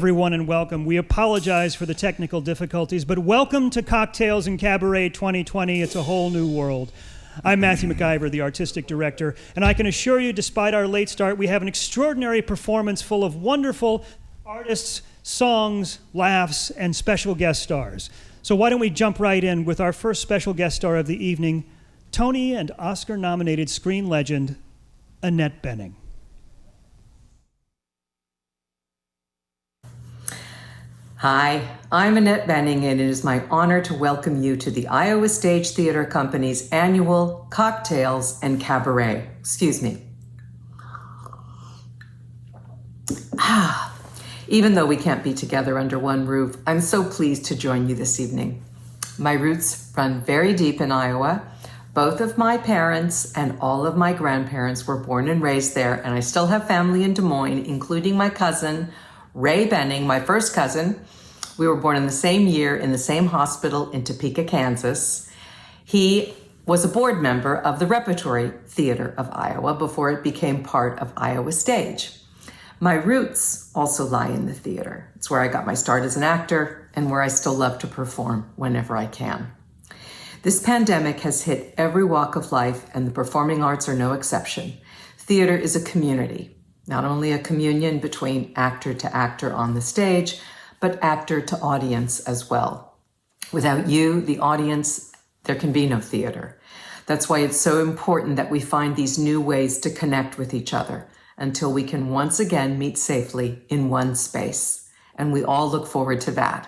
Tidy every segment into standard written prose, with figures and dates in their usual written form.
everyone, and welcome. We apologize for the technical difficulties, but welcome to Cocktails and Cabaret 2020. It's a whole new world. I'm Matthew McIver, the artistic director, and I can assure you, despite our late start, we have an extraordinary performance full of wonderful artists, songs, laughs, and special guest stars. So why don't we jump right in with our first special guest star of the evening, Tony and Oscar-nominated screen legend, Annette Bening. Hi, I'm Annette Bening, and it is my honor to welcome you to the Iowa Stage Theater Company's annual Cocktails and Cabaret. Even though we can't be together under one roof, I'm so pleased to join you this evening. My roots run very deep in Iowa. Both of my parents and all of my grandparents were born and raised there, and I still have family in Des Moines, including my cousin, Ray Bening, my first cousin. We were born in the same year in the same hospital in Topeka, Kansas. He was a board member of the Repertory Theater of Iowa before it became part of Iowa Stage. My roots also lie in the theater. It's where I got my start as an actor and where I still love to perform whenever I can. This pandemic has hit every walk of life, and the performing arts are no exception. Theater is a community. Not only a communion between actor to actor on the stage, but actor to audience as well. Without you, the audience, there can be no theater. That's why it's so important that we find these new ways to connect with each other until we can once again meet safely in one space. And we all look forward to that.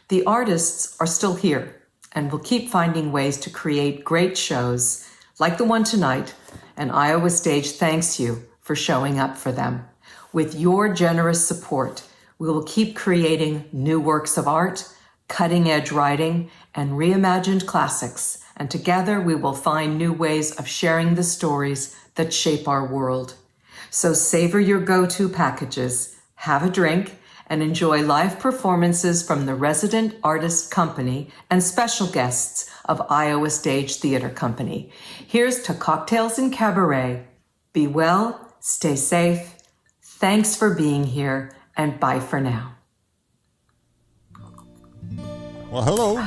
The artists are still here and will keep finding ways to create great shows like the one tonight, and Iowa Stage thanks you for showing up for them. With your generous support, we will keep creating new works of art, cutting-edge writing, and reimagined classics, and together we will find new ways of sharing the stories that shape our world. So savor your go-to packages, have a drink, and enjoy live performances from the Resident Artist Company and special guests of Iowa Stage Theater Company. Here's to Cocktails and Cabaret. Be well, stay safe. Thanks for being here, and bye for now. Well, hello.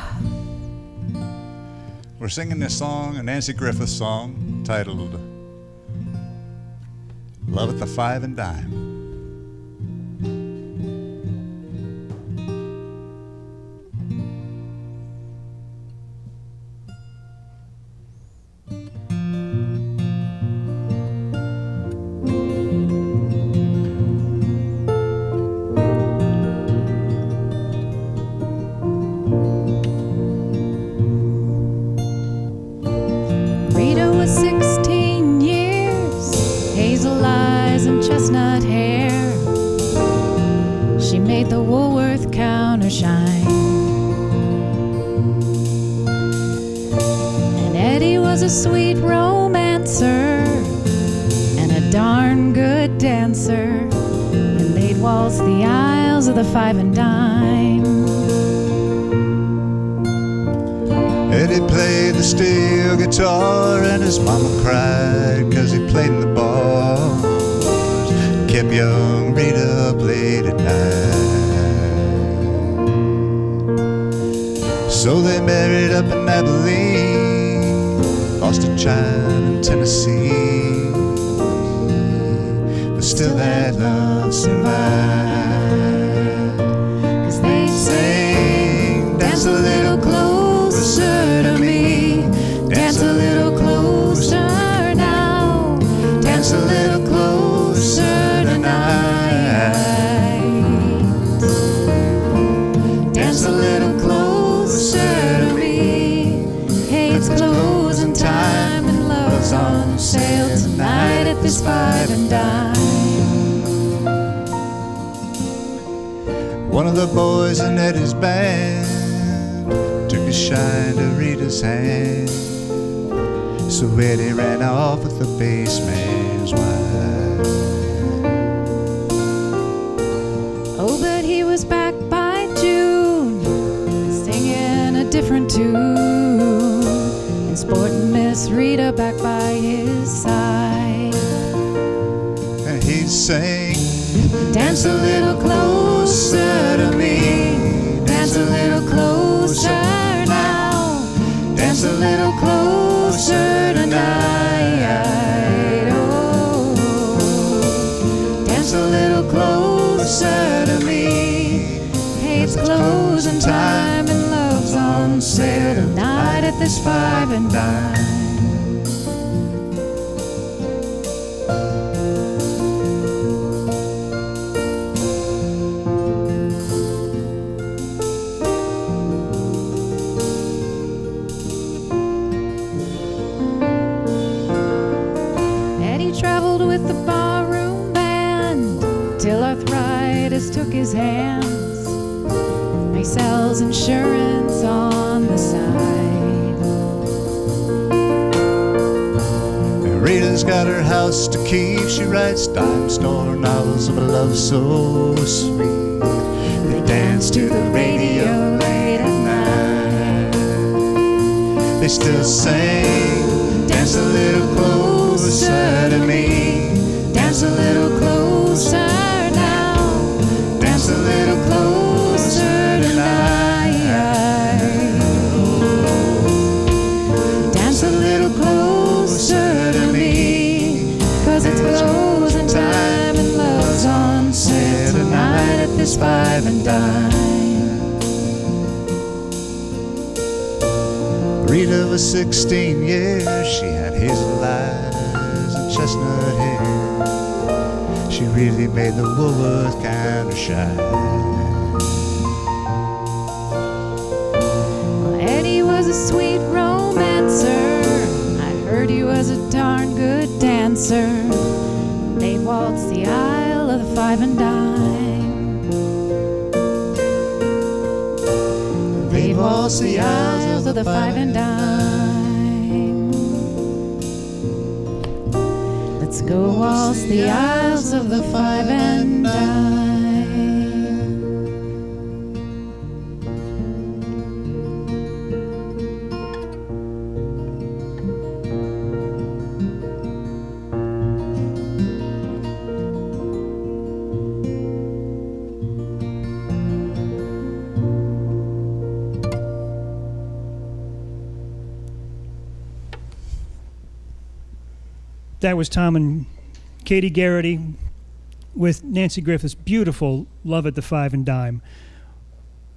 We're singing this song, a Nancy Griffith song, titled Love at the Five and Dime. Five and dime. Eddie played the steel guitar and his mama cried 'cause he played in the bars. Kept young Rita up late at night. So they married up in Abilene, lost a child in Tennessee, but still that love survived. Dance a little closer to me. Dance a little closer now. Dance a little closer tonight. Dance a little closer to me. Hey, it's closing time and love's on sale tonight at this Five and Dime. One of the boys in Eddie's band took a shine to Rita's hand, so Eddie ran off with the bass man's wife. Oh, but he was back by June, singing a different tune, and sporting Miss Rita back by his side. And he'd sing, dance a little closer closer to me. Dance a little closer now. Dance a little closer tonight. Oh, dance a little closer to me. Hey, it's closing time and love's on sale tonight at this five and dime. Traveled with the barroom band till arthritis took his hands. He sells insurance on the side. Rita's got her house to keep. She writes dime store novels of a love so sweet. They dance to the radio late at night. They still sing, dance a little closer to me. Dance a little closer now. Dance a little closer tonight. Dance a little closer to me. 'Cause it's closing time and love's on sale tonight at this five and dime. Rita was 16 years. She had hazel eyes and chestnut hair. She really made the Woolworth kind of shine. Well, Eddie was a sweet romancer. I heard he was a darn good dancer. They waltzed the aisle of the five and dime. They waltzed the aisles of the five and dime. Let's go waltz the aisles of the five and dime. That was Tom and Katie Garrity with Nancy Griffith's beautiful Love at the Five and Dime,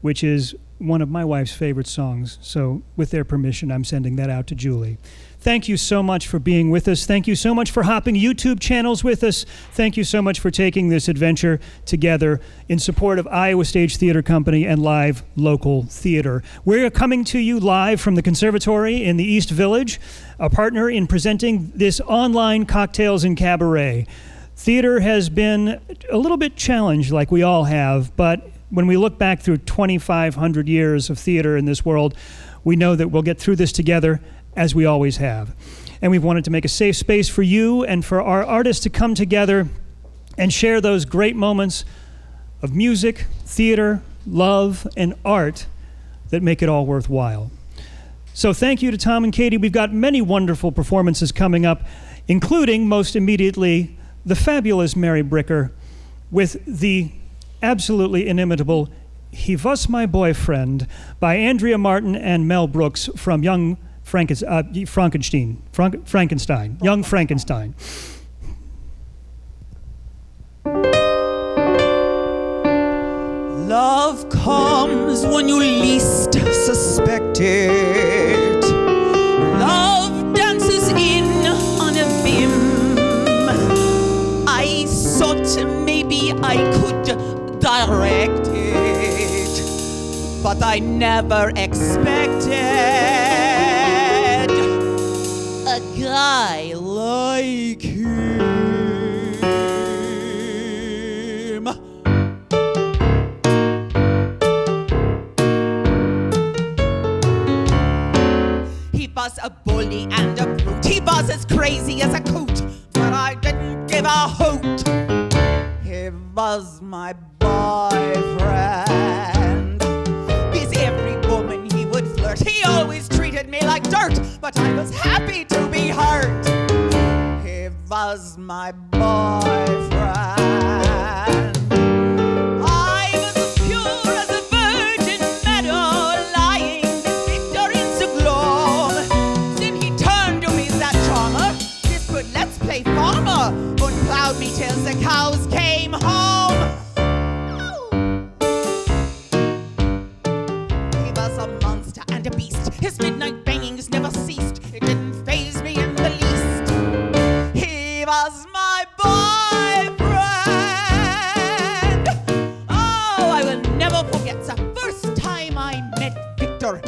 which is one of my wife's favorite songs. So with their permission, I'm sending that out to Julie. Thank you so much for being with us. Thank you so much for hopping YouTube channels with us. Thank you so much for taking this adventure together in support of Iowa Stage Theater Company and live local theater. We're coming to you live from the Conservatory in the East Village, a partner in presenting this online Cocktails and Cabaret. Theater has been a little bit challenged, like we all have, but when we look back through 2,500 years of theater in this world, we know that we'll get through this together, as we always have. And we've wanted to make a safe space for you and for our artists to come together and share those great moments of music, theater, love, and art that make it all worthwhile. So thank you to Tom and Katie. We've got many wonderful performances coming up, including, most immediately, the fabulous Mary Bricker with the absolutely inimitable He Was My Boyfriend by Andrea Martin and Mel Brooks from Young Frankenstein. Young Frankenstein. Love comes when you least suspect it. Love dances in on a whim. I thought maybe I could direct it, but I never expected a guy like him. He was a bully and a brute. He was as crazy as a coot, but I didn't give a hoot. He was my boyfriend. With every woman he would flirt. He always treated me like dirt, but I was happy to be hurt. He was my boyfriend. I was and a beast. His midnight bangings never ceased. It didn't faze me in the least. He was my boyfriend. Oh, I will never forget the first time I met Victor.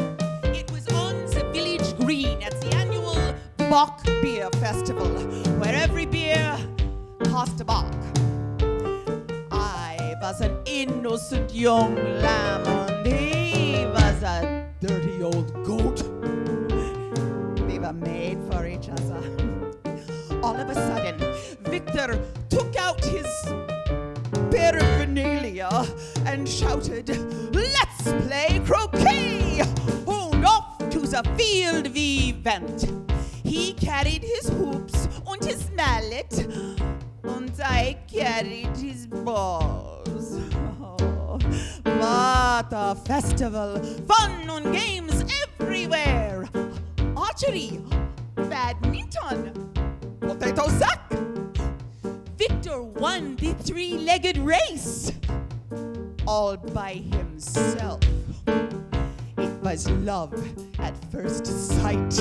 It was on the village green at the annual Bach Beer Festival, where every beer cost a Bach. I was an innocent young lamb, and he was a dirty old goat. We were made for each other. All of a sudden, Victor took out his paraphernalia and shouted, "Let's play croquet!" And off to the field we went. He carried his hoops and his mallet, and I carried his balls. Oh, what a festival! Fun and games everywhere. Archery, badminton, potato sack. Victor won the three-legged race all by himself. It was love at first sight.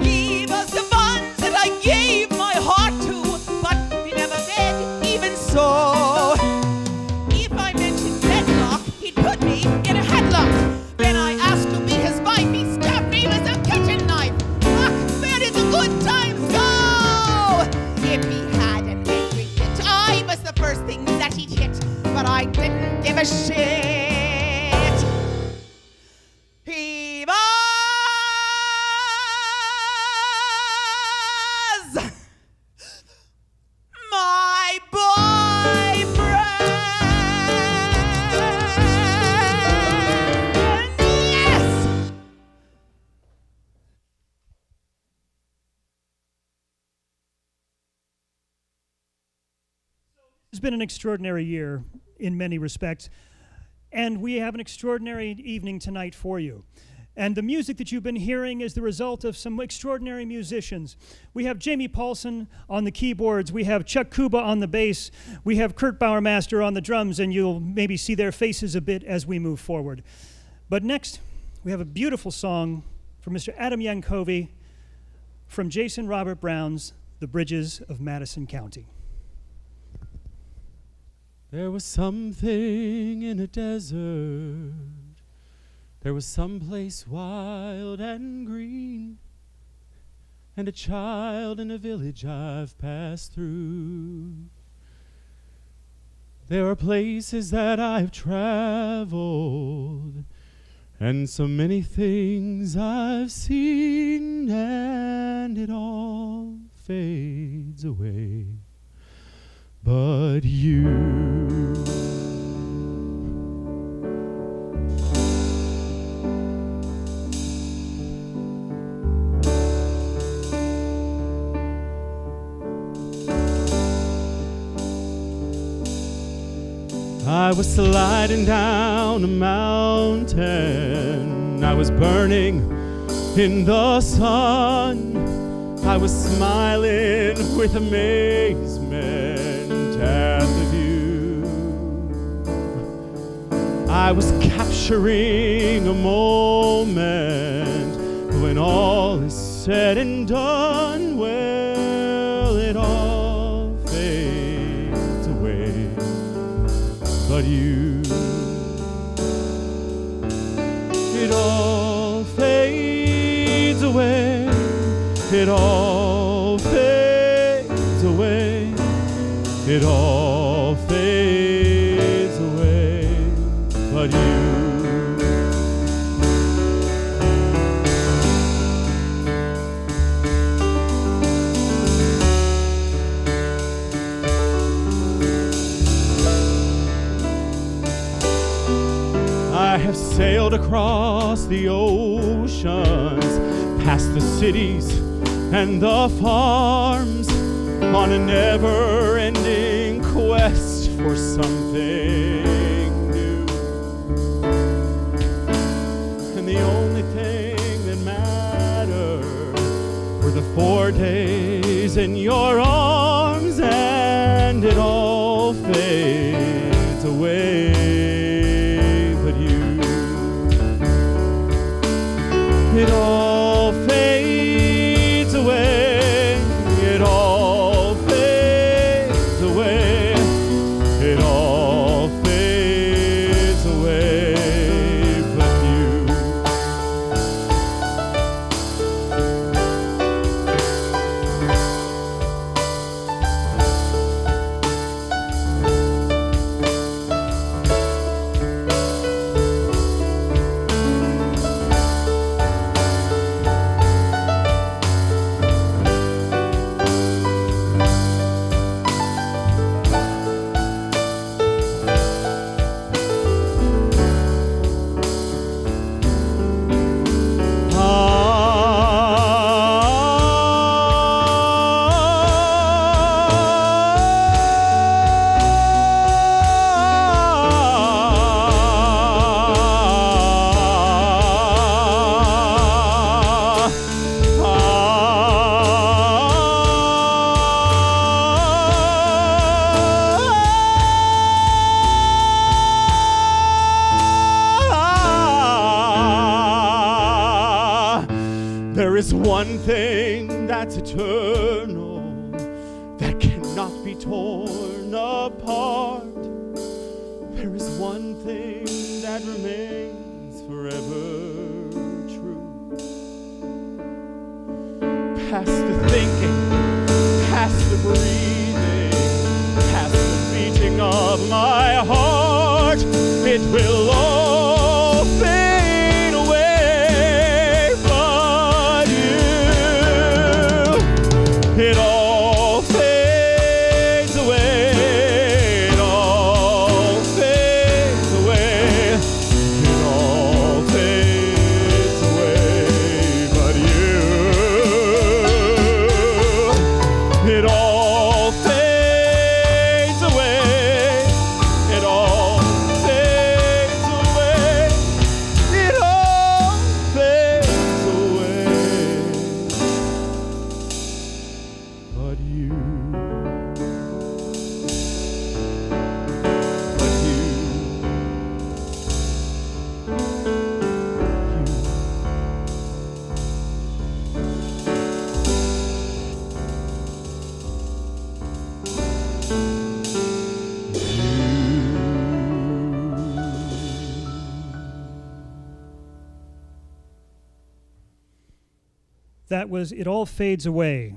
He was the one that I gave my heart to, but we never met, even so. If I mentioned wedlock, he'd put me in a headlock. When I asked to be his wife, he stabbed me with a kitchen knife. Ach, where did the good times go? If he had an angry fit, I was the first thing that he'd hit, but I didn't give a shit. He was my boyfriend. Yes! It's been an extraordinary year in many respects, and we have an extraordinary evening tonight for you. And the music that you've been hearing is the result of some extraordinary musicians. We have Jamie Paulson on the keyboards, we have Chuck Kuba on the bass, we have Kurt Bauermaster on the drums, and you'll maybe see their faces a bit as we move forward. But next, we have a beautiful song from Mr. Adam Yankovi from Jason Robert Brown's The Bridges of Madison County. There was something in a desert. There was some place wild and green, and a child in a village I've passed through. There are places that I've traveled, and so many things I've seen, and it all fades away. But you, I was sliding down a mountain. I was burning in the sun. I was smiling with amazement at the view. I was capturing a moment. When all is said and done, well, it all fades away. But you, it all fades away. It all fades away. It all fades away. But you, I have sailed across the oceans, past the cities and the farms, on a never-ending quest for something new. And the only thing that mattered were the 4 days in your arms, and it all fades away. But you, It all fades away. It all fades away. It all fades away. But you. There is one thing that's eternal, that cannot be torn apart. There is one thing that remains forever true. Past the thinking, past the breathing, past the beating of my heart, it will all fade away. But you, it all fades away. It all fades away. It all fades away. But you, it all fades away. It all fades away. It all fades away. But you, That was It All Fades Away,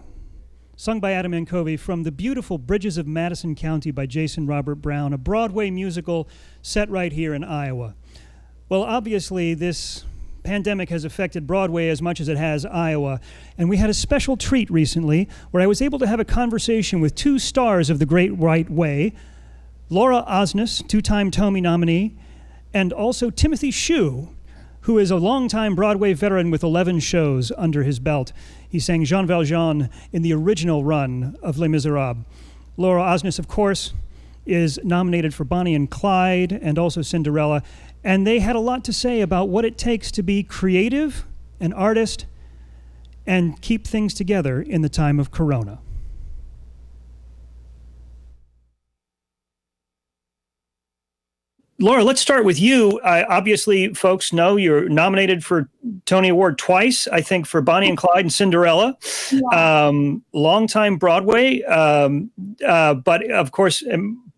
sung by Adam Anchovy from the beautiful Bridges of Madison County by Jason Robert Brown, a Broadway musical set right here in Iowa. Well, obviously, this pandemic has affected Broadway as much as it has Iowa, and we had a special treat recently where I was able to have a conversation with two stars of The Great White Way, Laura Osnes, two-time Tony nominee, and also Timothy Shue, who is a longtime Broadway veteran with 11 shows under his belt. He sang Jean Valjean in the original run of Les Miserables. Laura Osnes, of course, is nominated for Bonnie and Clyde and also Cinderella, and they had a lot to say about what it takes to be creative, an artist, and keep things together in the time of Corona. Laura, let's start with you. Obviously, folks know you're nominated for Tony Award twice, I think, for Bonnie and Clyde and Cinderella. Yeah. Longtime Broadway. But of course,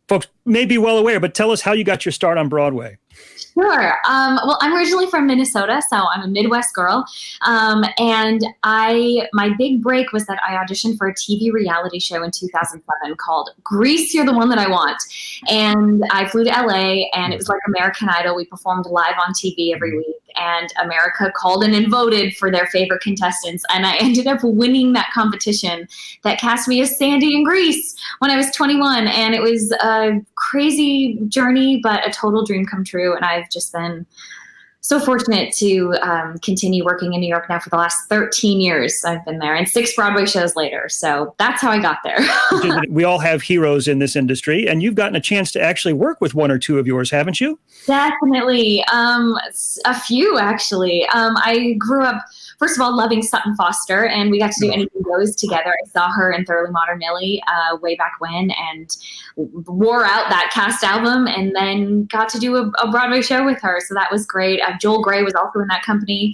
folks may be well aware, but tell us how you got your start on Broadway. Sure. Well, I'm originally from Minnesota, so I'm a Midwest girl. And my big break was that I auditioned for a TV reality show in 2007 called Grease, You're the One That I Want. And I flew to LA, and it was like American Idol. We performed live on TV every week, and America called in and voted for their favorite contestants. And I ended up winning that competition that cast me as Sandy in Grease when I was 21. And it was a crazy journey, but a total dream come true. And I've just been so fortunate to continue working in New York now for the last 13 years. I've been there, and 6 Broadway shows later. So that's how I got there. We all have heroes in this industry, and you've gotten a chance to actually work with one or two of yours, haven't you? Definitely. A few, actually. I grew up, first of all, loving Sutton Foster, and we got to do Anything Goes together. I saw her in Thoroughly Modern Millie way back when, and wore out that cast album, and then got to do a Broadway show with her. So that was great. Joel Grey was also in that company.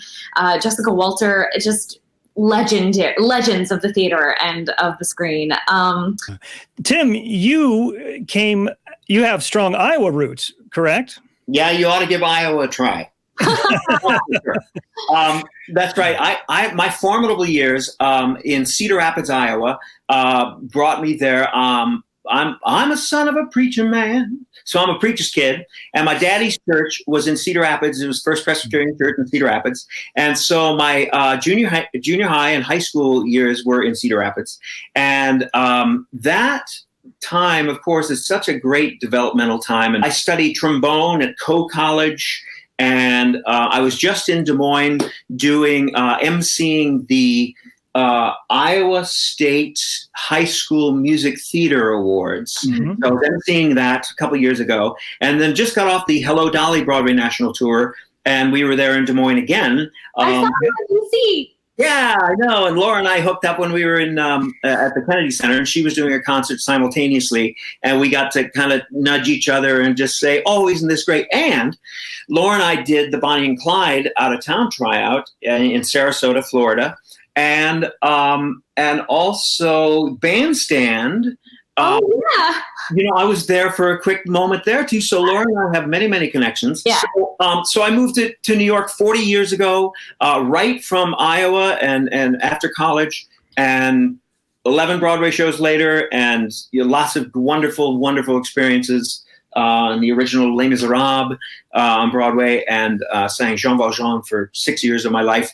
Jessica Walter, just legends of the theater and of the screen. Tim, you have strong Iowa roots, correct? Yeah, you ought to give Iowa a try. That's right. My formidable years in Cedar Rapids, Iowa, brought me there. I'm a son of a preacher man, so I'm a preacher's kid. And my daddy's church was in Cedar Rapids. It was First Presbyterian Church in Cedar Rapids. And so my junior high and high school years were in Cedar Rapids. And that time, of course, is such a great developmental time. And I studied trombone at Coe College. And I was just in Des Moines doing emceeing the Iowa State High School Music Theater Awards. Mm-hmm. So I was emceeing that a couple years ago, and then just got off the Hello Dolly Broadway National Tour, and we were there in Des Moines again. I saw you see. Yeah, I know. And Laura and I hooked up when we were in at the Kennedy Center, and she was doing a concert simultaneously, and we got to kind of nudge each other and just say, "Oh, isn't this great?" And Laura and I did the Bonnie and Clyde out of town tryout in Sarasota, Florida, and also Bandstand. Yeah. I was there for a quick moment there too. So Laura and I have many, many connections. Yeah. So I moved to New York 40 years ago, right from Iowa, and after college, and 11 Broadway shows later, and lots of wonderful, wonderful experiences. In the original Les Miserables on Broadway, and sang Jean Valjean for 6 years of my life.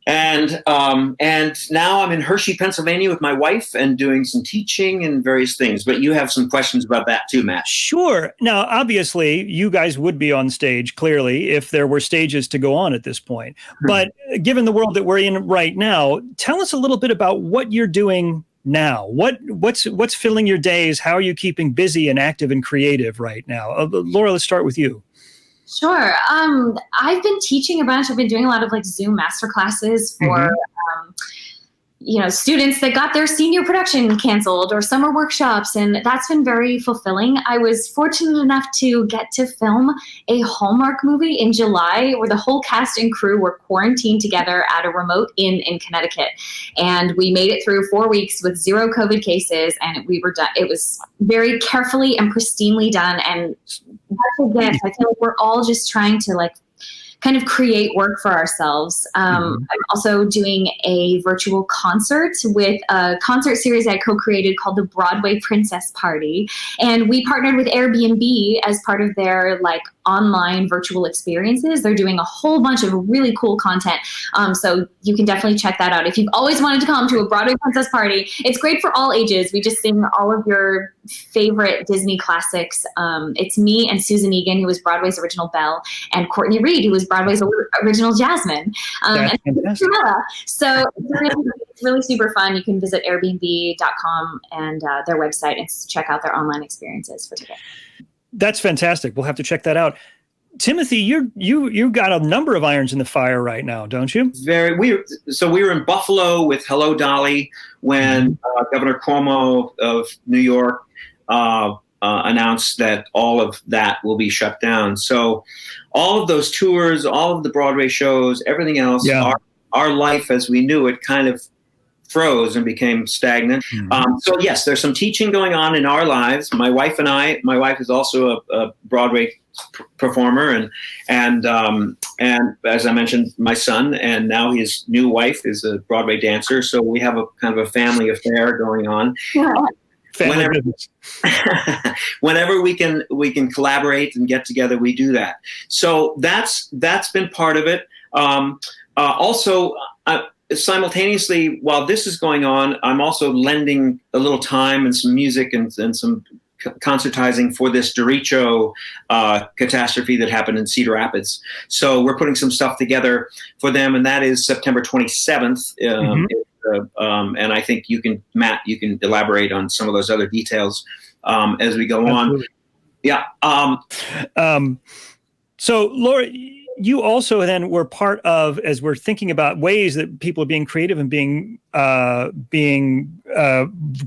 And now I'm in Hershey, Pennsylvania with my wife and doing some teaching and various things. But you have some questions about that too, Matt. Sure. Now, obviously, you guys would be on stage, clearly, if there were stages to go on at this point. But given the world that we're in right now, tell us a little bit about what you're doing now. What's filling your days? How are you keeping busy and active and creative right now? Laura, let's start with you. Sure. I've been teaching a bunch. I've been doing a lot of Zoom master classes for, students that got their senior production canceled, or summer workshops. And that's been very fulfilling. I was fortunate enough to get to film a Hallmark movie in July where the whole cast and crew were quarantined together at a remote inn in Connecticut. And we made it through 4 weeks with 0 COVID cases, and we were done. It was very carefully and pristinely done. And that's a gift. I feel like we're all just trying to kind of create work for ourselves. I'm also doing a virtual concert with a concert series I co-created called the Broadway Princess Party. And we partnered with Airbnb as part of their online virtual experiences. They're doing a whole bunch of really cool content. So you can definitely check that out. If you've always wanted to come to a Broadway Princess Party, it's great for all ages. We just sing all of your favorite Disney classics. It's me and Susan Egan, who was Broadway's original Belle, and Courtney Reed, who was Broadway's original Jasmine. And Cinderella. So it's really super fun. You can visit airbnb.com and their website and check out their online experiences for today. That's fantastic. We'll have to check that out. Timothy, you got a number of irons in the fire right now, don't you? We were in Buffalo with Hello Dolly when Governor Cuomo of New York announced that all of that will be shut down. So all of those tours, all of the Broadway shows, everything else, our life as we knew it kind of froze and became stagnant. So yes, there's some teaching going on in our lives. My wife is also a Broadway performer, and as I mentioned, my son, and now his new wife is a Broadway dancer. So we have a kind of a family affair going on. Whenever we can collaborate and get together, we do that. So that's been part of it. Simultaneously, while this is going on, I'm also lending a little time and some music and some concertizing for this derecho catastrophe that happened in Cedar Rapids. So we're putting some stuff together for them, and that is September 27th. And I think Matt, you can elaborate on some of those other details as we go on. Yeah. So Laura, you also then were part of, as we're thinking about ways that people are being creative and being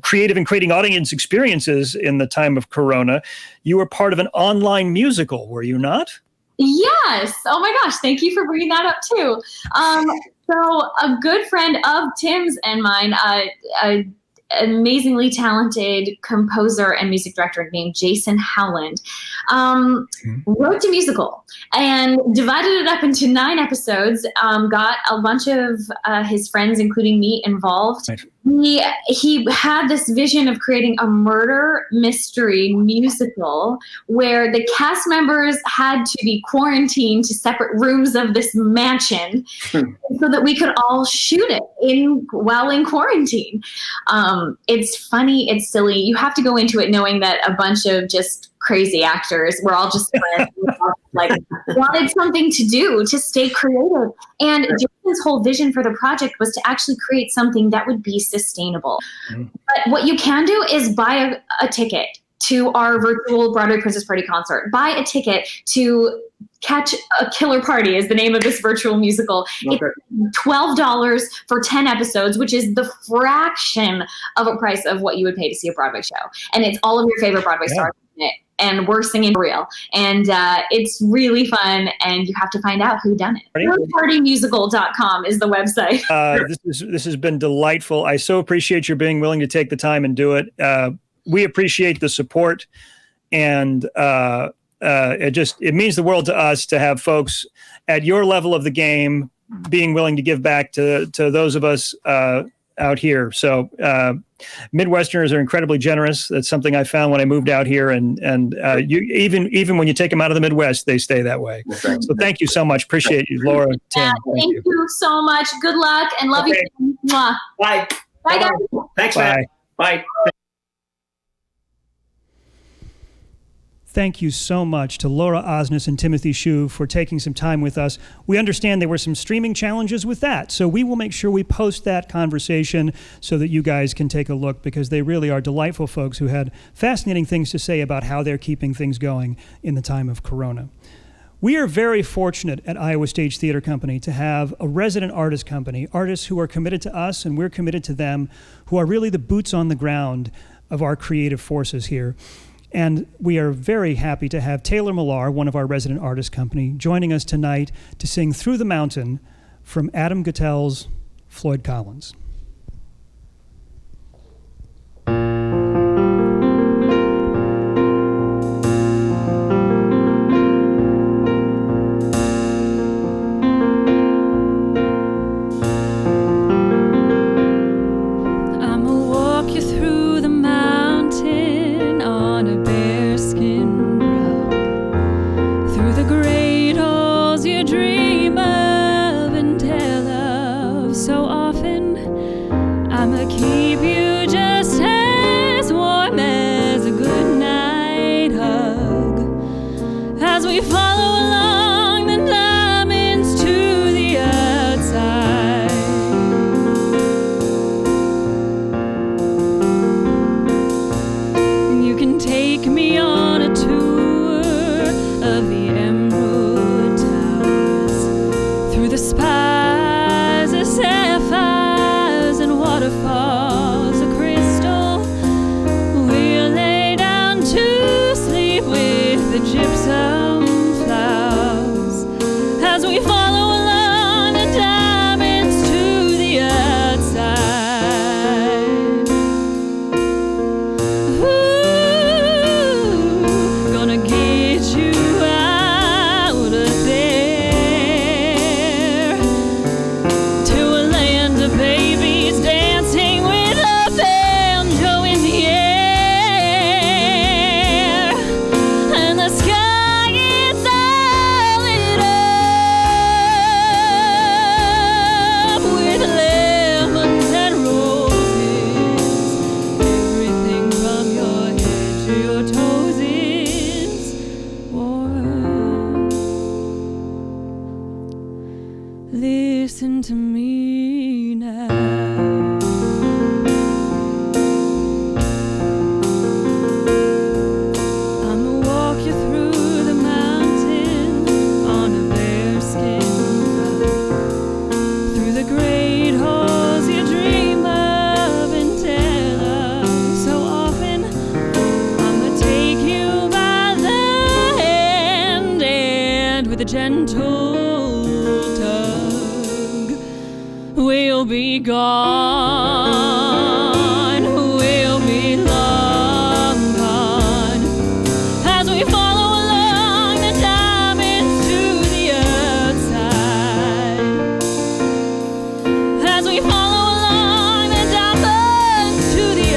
creative and creating audience experiences in the time of Corona. You were part of an online musical, were you not? Yes. Oh my gosh. Thank you for bringing that up too. So a good friend of Tim's and mine, a amazingly talented composer and music director named Jason Howland, wrote a musical and divided it up into 9 episodes, got a bunch of his friends, including me, involved. Right. He had this vision of creating a murder mystery musical where the cast members had to be quarantined to separate rooms of this mansion so that we could all shoot it while in quarantine. It's funny, it's silly. You have to go into it knowing that a bunch of just crazy actors, we're all just friends, like wanted something to do to stay creative. And Jason's whole vision for the project was to actually create something that would be sustainable. But what you can do is buy a ticket to our virtual Broadway Princess Party concert. Buy a ticket to Catch a Killer Party is the name of this virtual musical. Okay. It's $12 for 10 episodes, which is the fraction of a price of what you would pay to see a Broadway show. And it's all of your favorite Broadway stars in it. And we're singing for real. And it's really fun, and you have to find out who done it. ThirdPartyMusical.com is the website. This has been delightful. I so appreciate your being willing to take the time and do it. We appreciate the support, and it means the world to us to have folks at your level of the game being willing to give back to those of us out here. So Midwesterners are incredibly generous. That's something I found when I moved out here, and you even when you take them out of the Midwest, they stay that way. So thank you so much. Appreciate you, Laura. Tim, thank you so much. Good luck and love you. Mwah. Bye. Bye, guys. Thanks, man. Bye. Thank you so much to Laura Osnes and Timothy Shue for taking some time with us. We understand there were some streaming challenges with that, so we will make sure we post that conversation so that you guys can take a look, because they really are delightful folks who had fascinating things to say about how they're keeping things going in the time of Corona. We are very fortunate at Iowa Stage Theater Company to have a resident artist company, artists who are committed to us and we're committed to them, who are really the boots on the ground of our creative forces here. And we are very happy to have Taylor Millar, one of our resident artist company, joining us tonight to sing Through the Mountain from Adam Gattel's Floyd Collins. Listen to me now. I'ma walk you through the mountain on a bearskin rug, through the great halls you dream of and tell of so often. I'ma take you by the hand, and with we'll be gone, we'll be long gone, as we follow along the diamonds to the outside, as we follow along the diamonds to the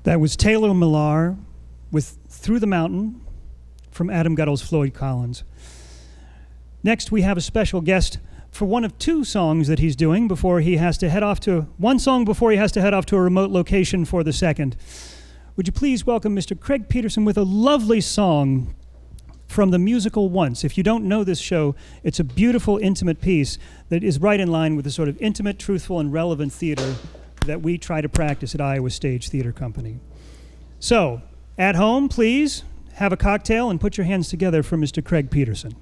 That was Taylor Millar with Through the Mountain from Adam Guttle's Floyd Collins. Next, we have a special guest for one of two songs that he's doing before he has to head off to a remote location for the second. Would you please welcome Mr. Craig Peterson with a lovely song from the musical Once. If you don't know this show, it's a beautiful, intimate piece that is right in line with the sort of intimate, truthful, and relevant theater that we try to practice at Iowa Stage Theater Company. So, at home, please have a cocktail and put your hands together for Mr. Craig Peterson.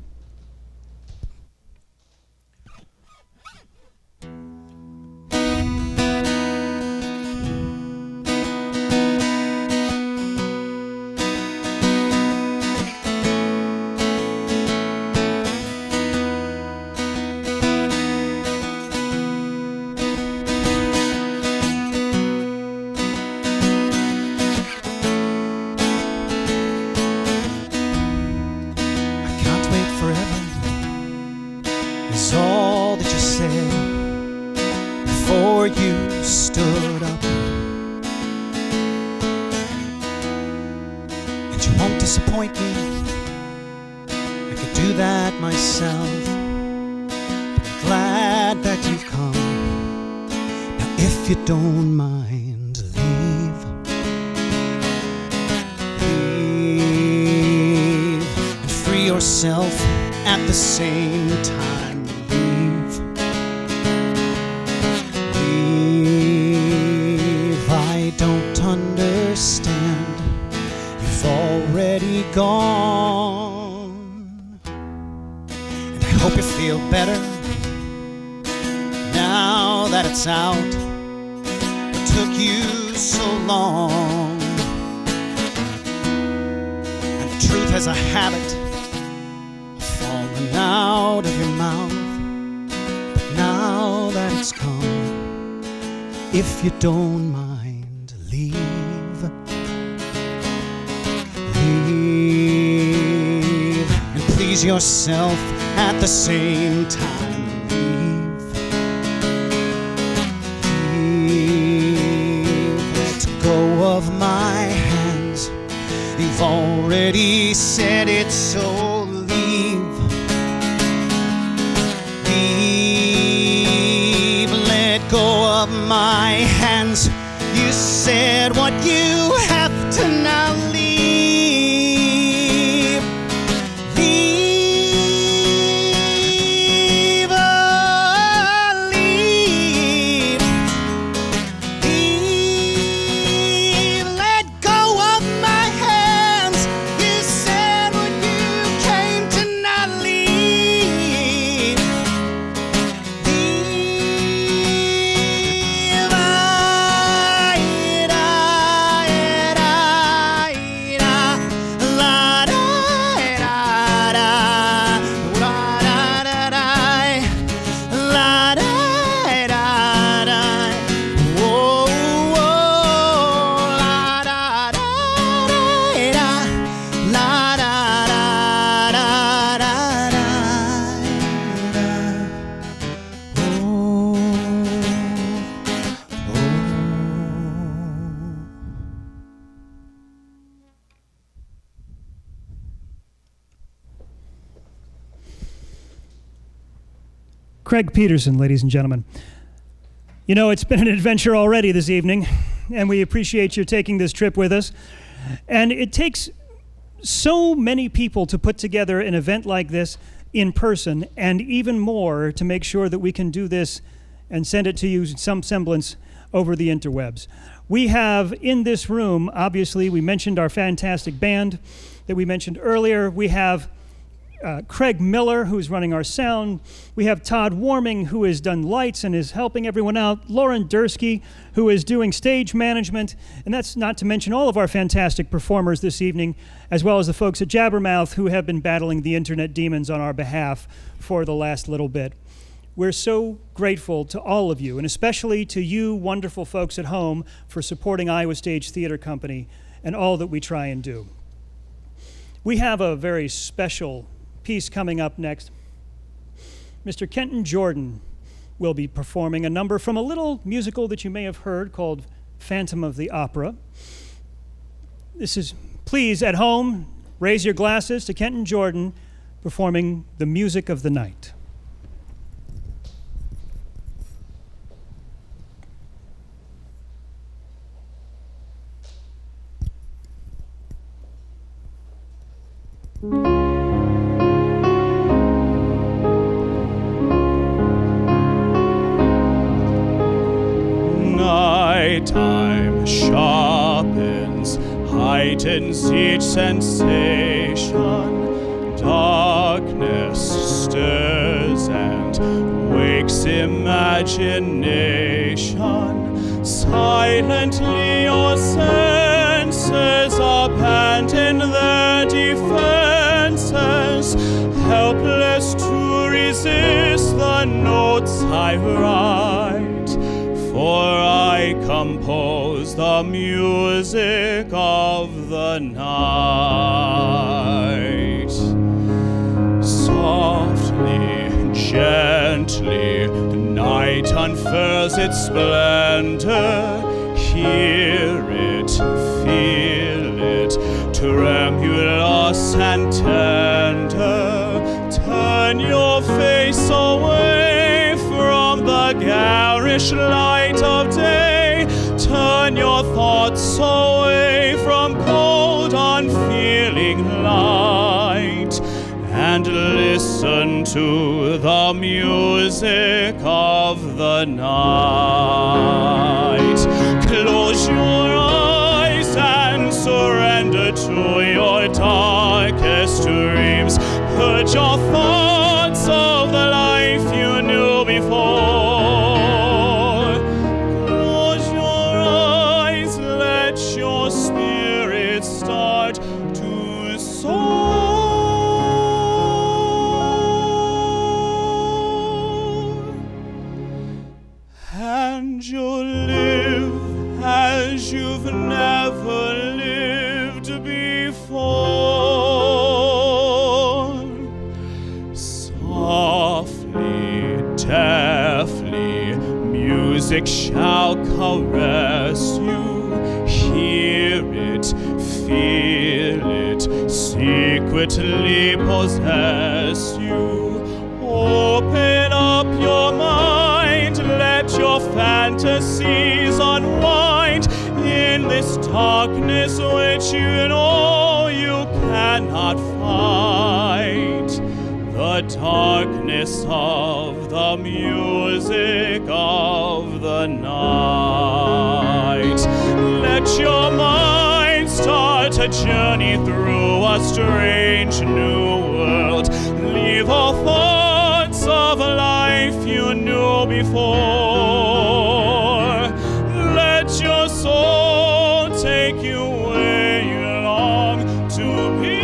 Don't mind, leave and free yourself at the same time. Leave. I don't understand. You've already gone, and I hope you feel better now that it's out. Took you so long, and the truth has a habit of falling out of your mouth. But now that it's come, if you don't mind, leave. Leave and please yourself at the same time. Of my hands, you've already said it, so leave. Leave, let go of my hands. You said what you have to now leave. Leave, oh, leave. Craig Peterson, ladies and gentlemen. You know, it's been an adventure already this evening, and we appreciate your taking this trip with us. And it takes so many people to put together an event like this in person, and even more to make sure that we can do this and send it to you in some semblance over the interwebs. We have in this room, obviously, we mentioned our fantastic band that we mentioned earlier. We have Craig Miller, who's running our sound. We have Todd Warming, who has done lights and is helping everyone out. Lauren Dursky, who is doing stage management. And that's not to mention all of our fantastic performers this evening, as well as the folks at Jabbermouth, who have been battling the internet demons on our behalf for the last little bit. We're so grateful to all of you, and especially to you wonderful folks at home for supporting Iowa Stage Theater Company and all that we try and do. We have a very special piece coming up next. Mr. Kenton Jordan will be performing a number from a little musical that you may have heard called Phantom of the Opera. This is, please, at home, raise your glasses to Kenton Jordan performing The Music of the Night. Nighttime sharpens, heightens each sensation. Darkness stirs and wakes imagination. Silently your senses are pent in their defenses, helpless to resist the notes I write. For I compose the music of the night. Softly, gently, the night unfurls its splendor. Hear it, feel it, tremulous and tender. Turn your face away from the garish light of day. Turn your thoughts away from cold, unfeeling light, and listen to the music of the night. Close your eyes and surrender to your darkest dreams. Put your thoughts of the life you knew before. Close your eyes, let your spirit start to soar. And you'll live as you've never lived before. Softly, deftly, music shall caress you. Hear it, feel it, secretly possess you. Open up your mind, let your fantasies unwind in this darkness which you know you cannot fight. The darkness of the music of the night. Let your mind start a journey through a strange new world. Leave all thoughts of life you knew before. Let your soul take you where you long to be.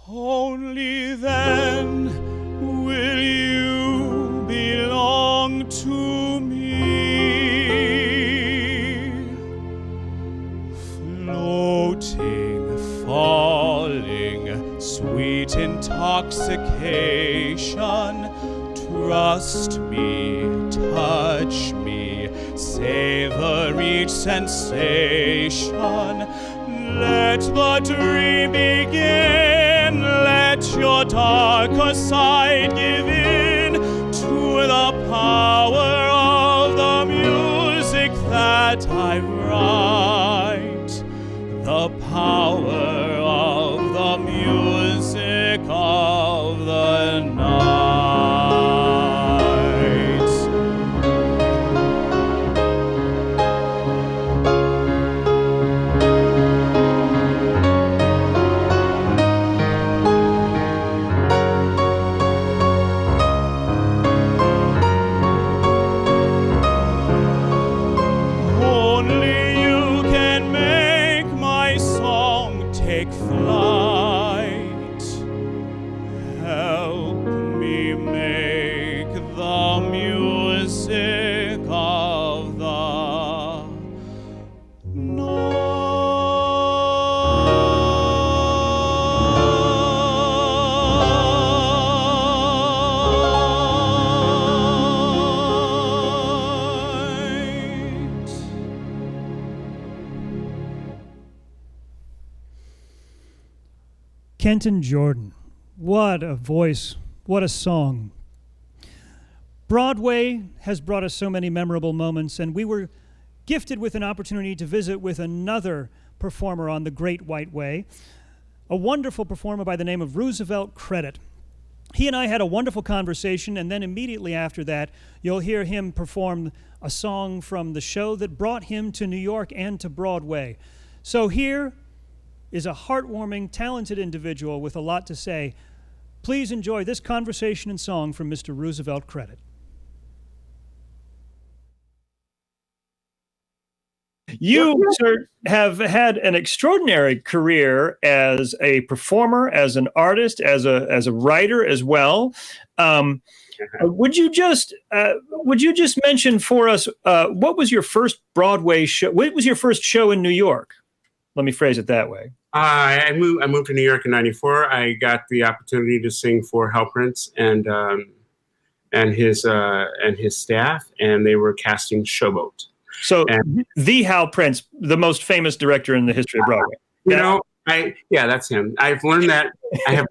Only then will you belong to me. Floating, falling, sweet intoxication. Trust me, touch me, savor each sensation. Let the dream begin. Let your darker side give in to the power of the music that I write. The power of the music of the night. Kenton Jordan. What a voice. What a song. Broadway has brought us so many memorable moments, and we were gifted with an opportunity to visit with another performer on the Great White Way, a wonderful performer by the name of Roosevelt Credit. He and I had a wonderful conversation, and then immediately after that, you'll hear him perform a song from the show that brought him to New York and to Broadway. So here is a heartwarming, talented individual with a lot to say. Please enjoy this conversation and song from Mr. Roosevelt Credit. You, sir, have had an extraordinary career as a performer, as an artist, as a writer as well. Would you just mention for us what was your first Broadway show? What was your first show in New York? Let me phrase it that way. I moved to New York in '94. I got the opportunity to sing for Hal Prince and his staff, and they were casting Showboat. So the Hal Prince, the most famous director in the history of Broadway. That's him. I've learned that. I had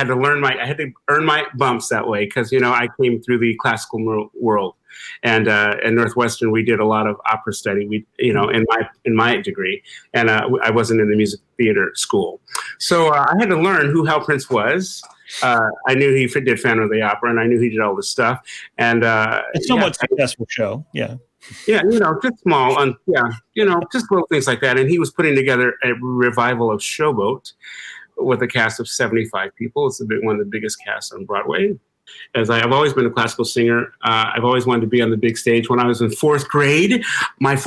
to earn my bumps that way because I came through the classical world, and at Northwestern we did a lot of opera study. In my degree, and I wasn't in the music theater school, so I had to learn who Hal Prince was. I knew he did Phantom of the Opera, and I knew he did all this stuff. And it's a somewhat successful show, yeah. Yeah, just small, just little things like that. And he was putting together a revival of Showboat with a cast of 75 people. It's one of the biggest casts on Broadway. As I've always been a classical singer, I've always wanted to be on the big stage. When I was in fourth grade, the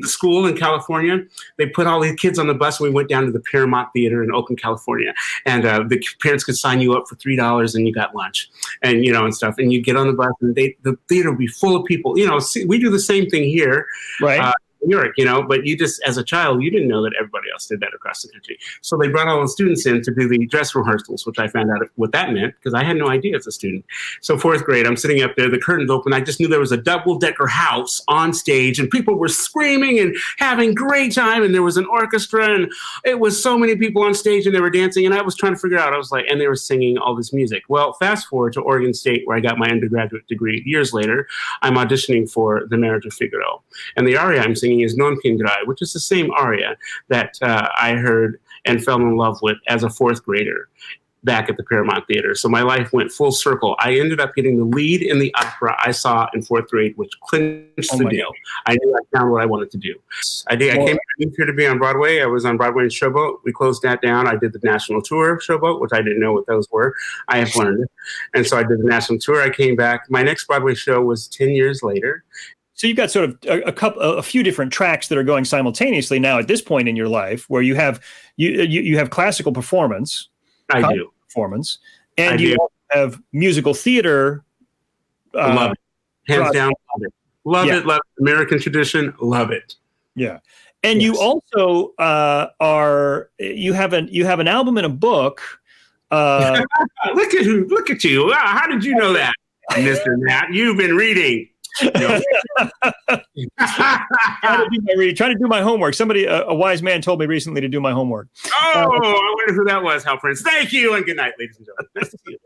school in California, they put all the kids on the bus and we went down to the Paramount Theater in Oakland, California. And the parents could sign you up for $3 and you got lunch and, and stuff. And you get on the bus and the theater would be full of people. We do the same thing here. Right. New York, but you just, as a child, you didn't know that everybody else did that across the country. So they brought all the students in to do the dress rehearsals, which I found out what that meant because I had no idea as a student. So fourth grade, I'm sitting up there, the curtains open. I just knew there was a double-decker house on stage and people were screaming and having great time. And there was an orchestra and it was so many people on stage and they were dancing. And I was trying to figure out, and they were singing all this music. Well, fast forward to Oregon State where I got my undergraduate degree. Years later, I'm auditioning for The Marriage of Figaro. And the aria I'm singing is Non Piangrai, which is the same aria that I heard and fell in love with as a fourth grader back at the Paramount Theater. So my life went full circle. I ended up getting the lead in the opera I saw in fourth grade, which clinched the deal. God. I knew I found what I wanted to do. I came here to be on Broadway. I was on Broadway in Showboat. We closed that down. I did the national tour of Showboat, which I didn't know what those were. I have learned it. And so I did the national tour. I came back. My next Broadway show was 10 years later. So you've got sort of a few different tracks that are going simultaneously now at this point in your life, where you have classical performance, performance, and you have musical theater. Love it, hands down, love it, love it. American tradition, love it. Yeah, and you also you have an album and a book. Look at you! Wow, how did you know that, Mr. Matt? You've been reading. Trying to do my homework. Somebody, a wise man, told me recently to do my homework. I wonder who that was, Hal Prince. Thank you, and good night, ladies and gentlemen. Nice to see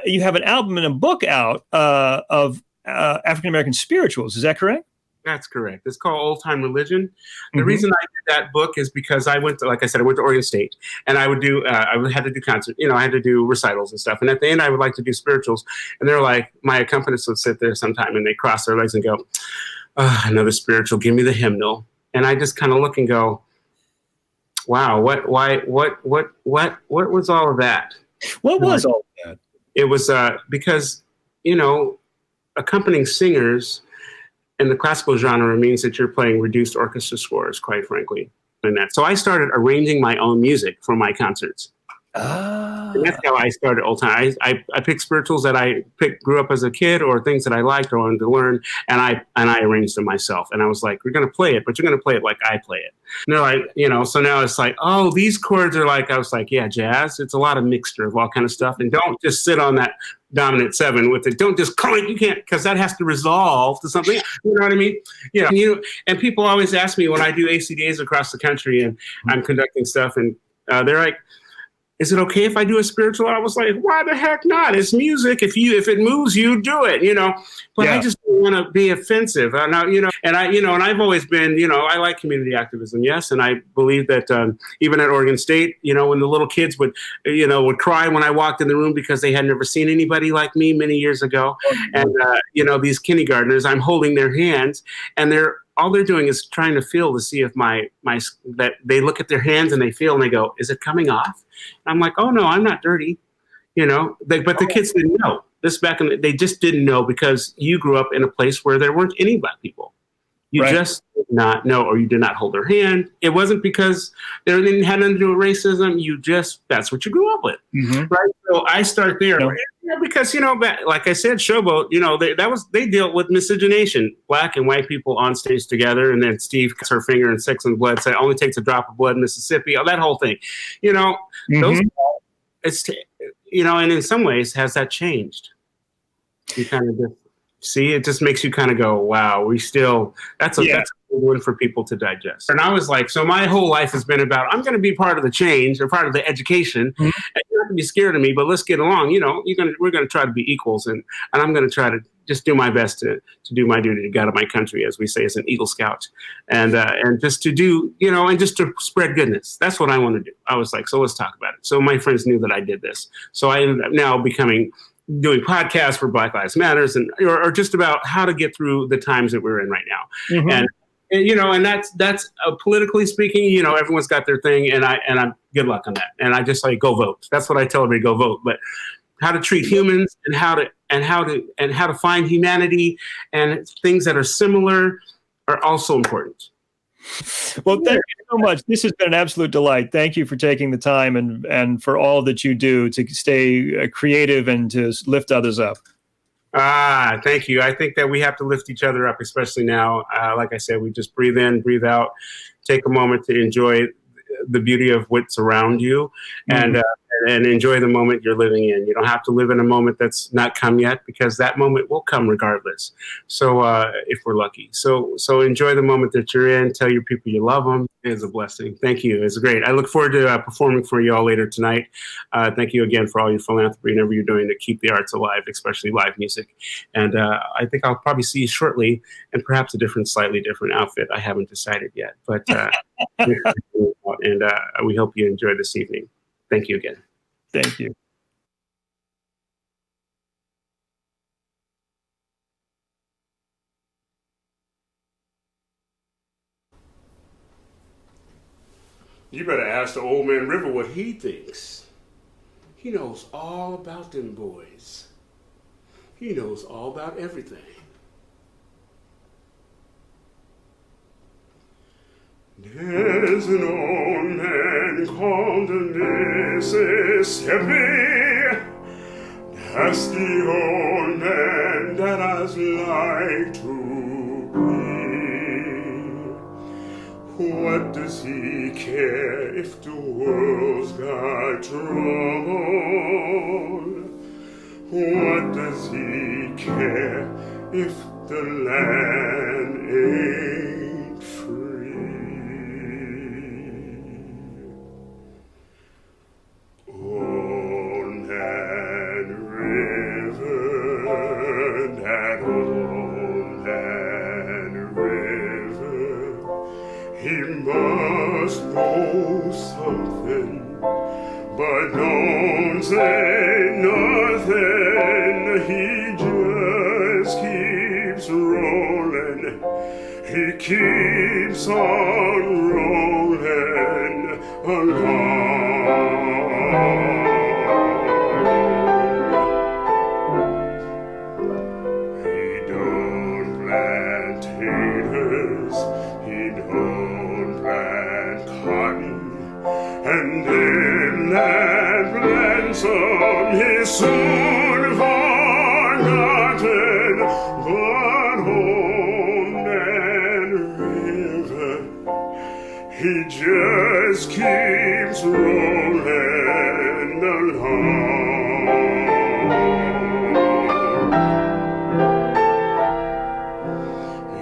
you. You have an album and a book out of African American spirituals. Is that correct? That's correct. It's called Old Time Religion. The reason I did that book is because I went to Oregon State, and I had to do concerts. I had to do recitals and stuff. And at the end, I would like to do spirituals. And they're like, my accompanist would sit there sometime, and they cross their legs and go, "Another spiritual. Give me the hymnal." And I just kind of look and go, "Wow, what was all of that?" What was all of that? It was because accompanying singers. In the classical genre means that you're playing reduced orchestra scores, quite frankly. So I started arranging my own music for my concerts. And that's how I started old time. I picked spirituals that I grew up as a kid, or things that I liked or wanted to learn, and I arranged them myself. And I was like, we're gonna play it, but you're gonna play it like I play it. And they're like, so now it's like, oh, these chords are like, I was like, yeah, jazz. It's a lot of mixture of all kind of stuff, and don't just sit on that dominant 7 with it. Don't just call it. You can't, because that has to resolve to something. You know what I mean? Yeah. And people always ask me when I do ACDAs across the country and I'm conducting stuff, and they're like, is it okay if I do a spiritual? I was like, why the heck not? It's music. If it moves you, do it, But I just don't want to be offensive. And I've always been, I like community activism, yes. And I believe that even at Oregon State, when the little kids would cry when I walked in the room because they had never seen anybody like me many years ago. And, these kindergartners, I'm holding their hands, and all they're doing is trying to feel to see if that they look at their hands and they feel and they go, is it coming off? And I'm like, oh no, I'm not dirty, but the kids didn't know this they just didn't know, because you grew up in a place where there weren't any Black people. You just did not know, or you did not hold their hand. It wasn't because they had nothing to do with racism. That's what you grew up with. Mm-hmm. Right. So I start there. Yeah, because, like I said, Showboat, they dealt with miscegenation, Black and white people on stage together. And then Steve cuts her finger in Sex and Blood, said, only takes a drop of blood in Mississippi, that whole thing, those, it's, and in some ways, has that changed? You kind of just see, it just makes you kind of go, wow, that's a good one for people to digest. And I was like, so my whole life has been about, I'm going to be part of the change or part of the education. Mm-hmm. And you don't have to be scared of me, but let's get along. We're going to try to be equals. And I'm going to try to just do my best to do my duty to God of my country, as we say, as an Eagle Scout. And just to do, and just to spread goodness. That's what I want to do. I was like, so let's talk about it. So my friends knew that I did this. So I ended up now doing podcasts for Black Lives Matters, or just about how to get through the times that we're in right now. Mm-hmm. And that's politically speaking, everyone's got their thing, and I'm good luck on that. And I just like, go vote. That's what I tell everybody, go vote. But how to treat humans and how to find humanity and things that are similar are also important. Well, thank you so much. This has been an absolute delight. Thank you for taking the time and for all that you do to stay creative and to lift others up. Thank you. I think that we have to lift each other up, especially now. Like I said, we just breathe in, breathe out, take a moment to enjoy the beauty of what's around you, and enjoy the moment you're living in. You don't have to live in a moment that's not come yet, because that moment will come regardless. So if we're lucky. So enjoy the moment that you're in. Tell your people you love them. It's a blessing. Thank you. It's great. I look forward to performing for you all later tonight. Thank you again for all your philanthropy and whatever you're doing to keep the arts alive, especially live music. And I think I'll probably see you shortly, and perhaps slightly different outfit. I haven't decided yet, but and we hope you enjoy this evening. Thank you again. Thank you. You better ask the old man River what he thinks. He knows all about them boys. He knows all about everything. There's an old man called Mississippi. That's the old man that I'd like to be. What does he care if the world's got trouble? What does he care if the land ain't free? On that river, that old that river, he must know something, but don't say nothing. He just keeps rolling. He keeps on rolling along. He don't plant taters, he don't plant cotton, and in that ransom he's soon forgotten, but home and river, he just keeps rolling along.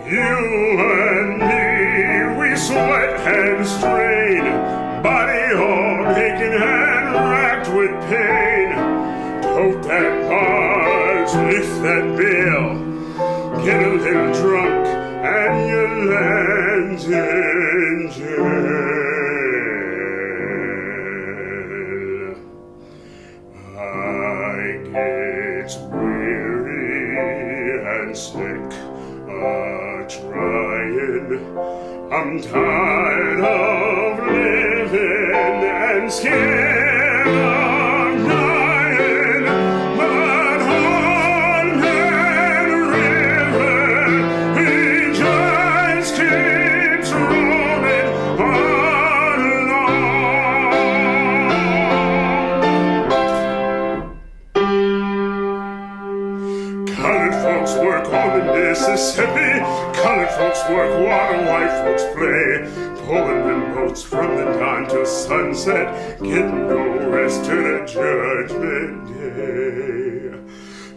You and me, we sweat and strain, body all aching and racked with pain. Tote that bars, lift that bill, get a little drunk, and you land in jail. I get weary and sick trying. I'm tired of living and scared of dying, but on that river, he just keeps rolling along. Colored folks work on the Mississippi. Colored folks work water, white folks play, pulling them boats from the dawn till sunset, getting no rest to the judgment day.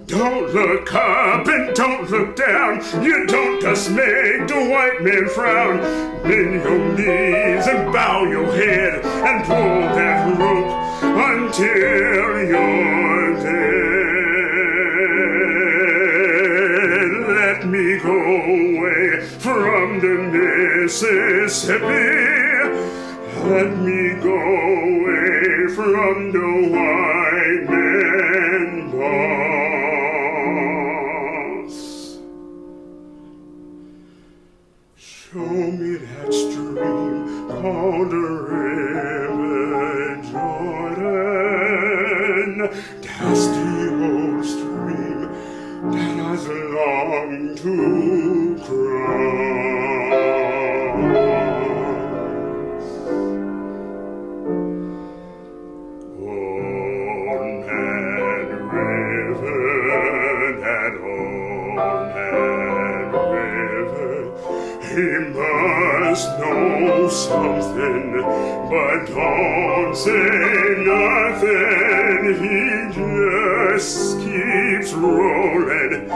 Don't look up and don't look down, you don't just make the white men frown. Bend your knees and bow your head and pull that rope until you're dead. Let me go away from the Mississippi. Let me go away from the white man boss. Show me that stream called the River Jordan. That's the old stream that has longed to cross. Old man river, that old man river, he must know something, but don't say nothing. He just keeps rolling.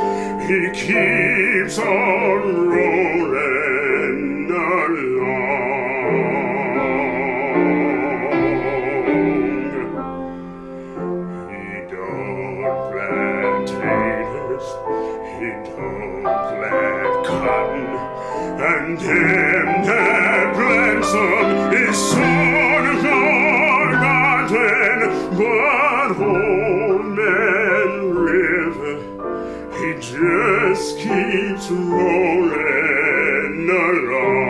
He keeps on rolling along. He don't plant taters, he don't plant cotton, and him that plants them is soon forgotten. But old man river, he just keeps rolling along.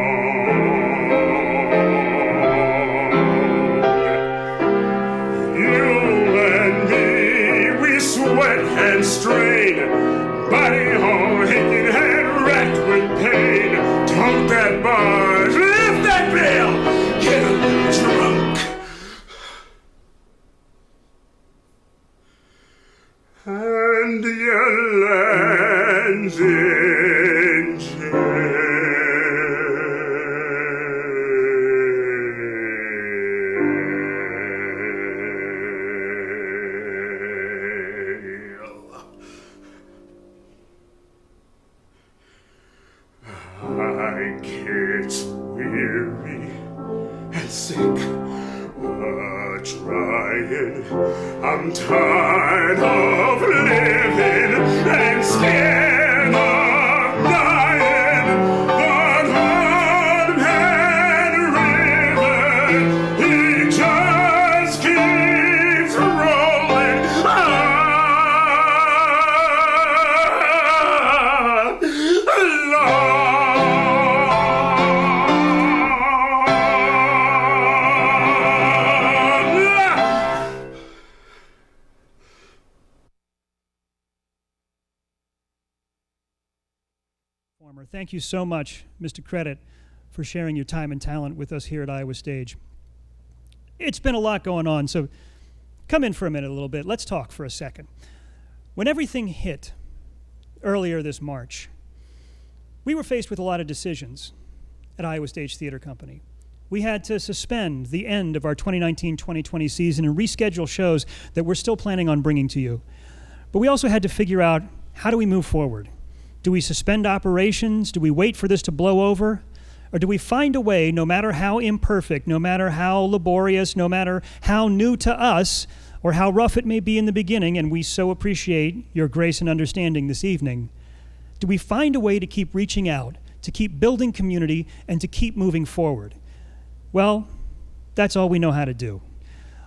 You and me, we sweat and strain, body all aching and racked with pain. Tote that bar, lift that bill, get a little drunk, and your land's in jail. I get weary and sick trying. I'm tired of living and scared of dying. But on that river, he just keeps rolling along. Thank you so much, Mr. Credit, for sharing your time and talent with us here at Iowa Stage. It's been a lot going on, so Come in for a minute a little bit. Let's talk for a second. When everything hit earlier this March, we were faced with a lot of decisions at Iowa Stage Theater Company. We had to suspend the end of our 2019-2020 season and reschedule shows that we're still planning on bringing to you. But we also had to figure out, how do we move forward? Do we suspend operations? Do we wait for this to blow over? Or do we find a way, no matter how imperfect, no matter how laborious, no matter how new to us, or how rough it may be in the beginning, and we so appreciate your grace and understanding this evening, do we find a way to keep reaching out, to keep building community, and to keep moving forward? Well, that's all we know how to do.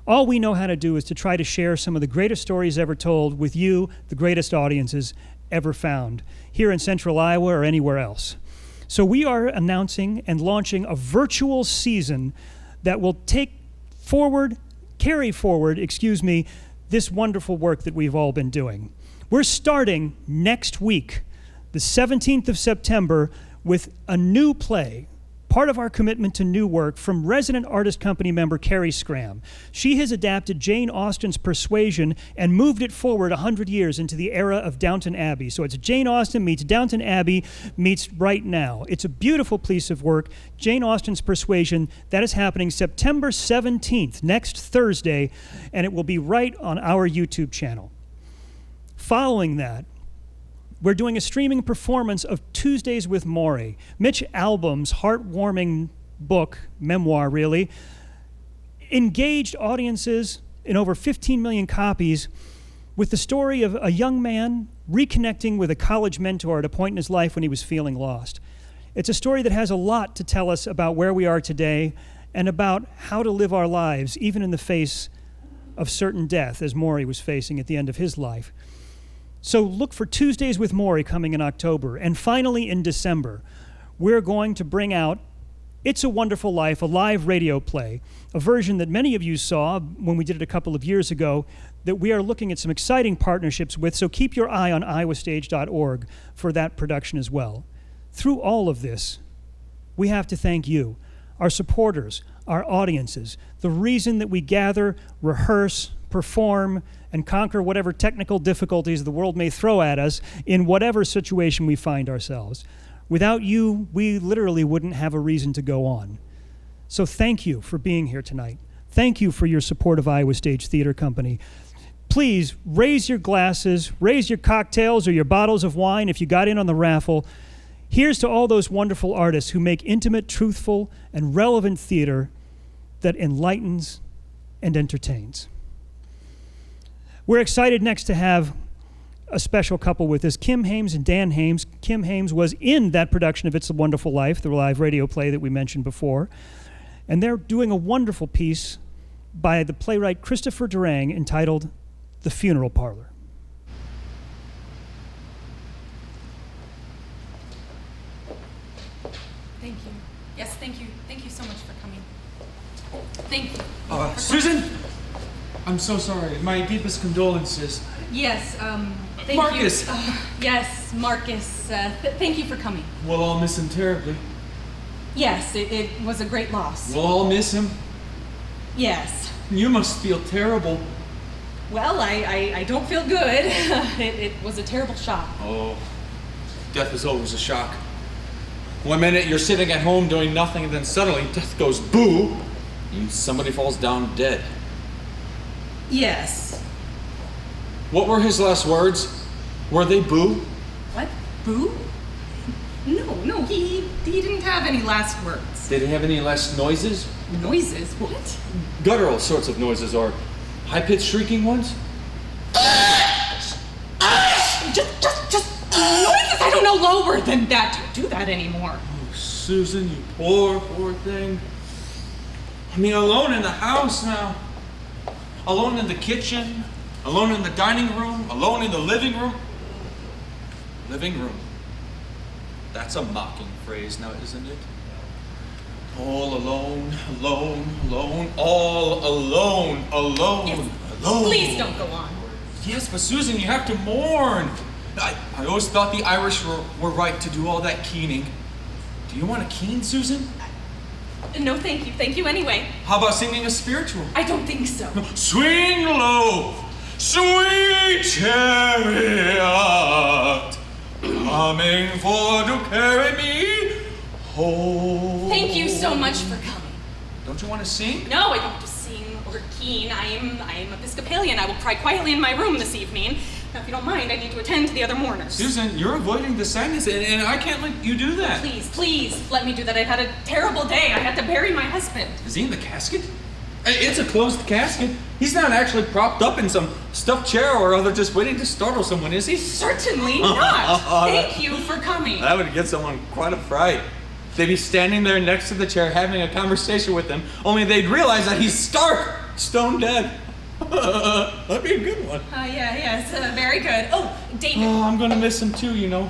All we know how to do is to try to share some of the greatest stories ever told with you, the greatest audiences ever found, here in Central Iowa or anywhere else. So we are announcing and launching a virtual season that will carry forward, this wonderful work that we've all been doing. We're starting next week, the 17th of September, with a new play, part of our commitment to new work, from resident artist company member Carrie Scram. She has adapted Jane Austen's Persuasion and moved it forward 100 years into the era of Downton Abbey. So it's Jane Austen meets Downton Abbey meets right now. It's a beautiful piece of work. Jane Austen's Persuasion, that is happening September 17th, next Thursday, and it will be right on our YouTube channel. Following that, we're doing a streaming performance of Tuesdays with Maury, Mitch Albom's heartwarming book, memoir really, engaged audiences in over 15 million copies with the story of a young man reconnecting with a college mentor at a point in his life when he was feeling lost. It's a story that has a lot to tell us about where we are today and about how to live our lives, even in the face of certain death, as Maury was facing at the end of his life. So look for Tuesdays with Maury coming in October. And finally, in December, we're going to bring out It's a Wonderful Life, a live radio play, a version that many of you saw when we did it a couple of years ago, that we are looking at some exciting partnerships with, so keep your eye on iowastage.org for that production as well. Through all of this, we have to thank you, our supporters, our audiences, the reason that we gather, rehearse, perform, and conquer whatever technical difficulties the world may throw at us in whatever situation we find ourselves. Without you, we literally wouldn't have a reason to go on. So thank you for being here tonight. Thank you for your support of Iowa Stage Theater Company. Please raise your glasses, raise your cocktails or your bottles of wine if you got in on the raffle. Here's to all those wonderful artists who make intimate, truthful, and relevant theater that enlightens and entertains. We're excited next to have a special couple with us, Kim Hames and Dan Hames. Kim Hames was in that production of It's a Wonderful Life, the live radio play that we mentioned before. And they're doing a wonderful piece by the playwright Christopher Durang entitled The Funeral Parlor. Thank you. Yes, thank you. Thank you so much for coming. Thank you. Susan? I'm so sorry. My deepest condolences. Yes, thank Marcus! you. Yes, Marcus. Thank you for coming. We'll all miss him terribly. Yes, it was a great loss. We'll all miss him. Yes. You must feel terrible. Well, I don't feel good. It was a terrible shock. Oh, death is always a shock. One minute you're sitting at home doing nothing, and then suddenly death goes boo, and somebody falls down dead. Yes. What were his last words? Were they boo? What? Boo? No, he didn't have any last words. Did he have any last noises? Noises? What? Guttural sorts of noises, or high-pitched shrieking ones? Just noises, I don't know, lower than that. Don't do that anymore. Oh, Susan, you poor thing. I mean, alone in the house now. Alone in the kitchen. Alone in the dining room. Alone in the living room. Living room. That's a mocking phrase now, isn't it? All alone, alone, alone, all alone, alone, Yes. alone. Please don't go on. Yes, but Susan, you have to mourn. I always thought the Irish were right to do all that keening. Do you want to keen, Susan? No, thank you. Thank you anyway. How about singing a spiritual? I don't think so. Swing low, sweet chariot, coming for to carry me home. Thank you so much for coming. Don't you want to sing? No, I don't want to sing or keen. I am Episcopalian. I will cry quietly in my room this evening. Now, if you don't mind, I need to attend to the other mourners. Susan, you're avoiding the sadness, and I can't let you do that. Please, let me do that. I've had a terrible day. I had to bury my husband. Is he in the casket? It's a closed casket. He's not actually propped up in some stuffed chair or other just waiting to startle someone, is he? Certainly not. Thank you for coming. That would get someone quite a fright. They'd be standing there next to the chair having a conversation with him, only they'd realize that he's stark, stone dead. That'd be a good one. Yes, very good. Oh, David. Oh, I'm gonna miss him too, you know.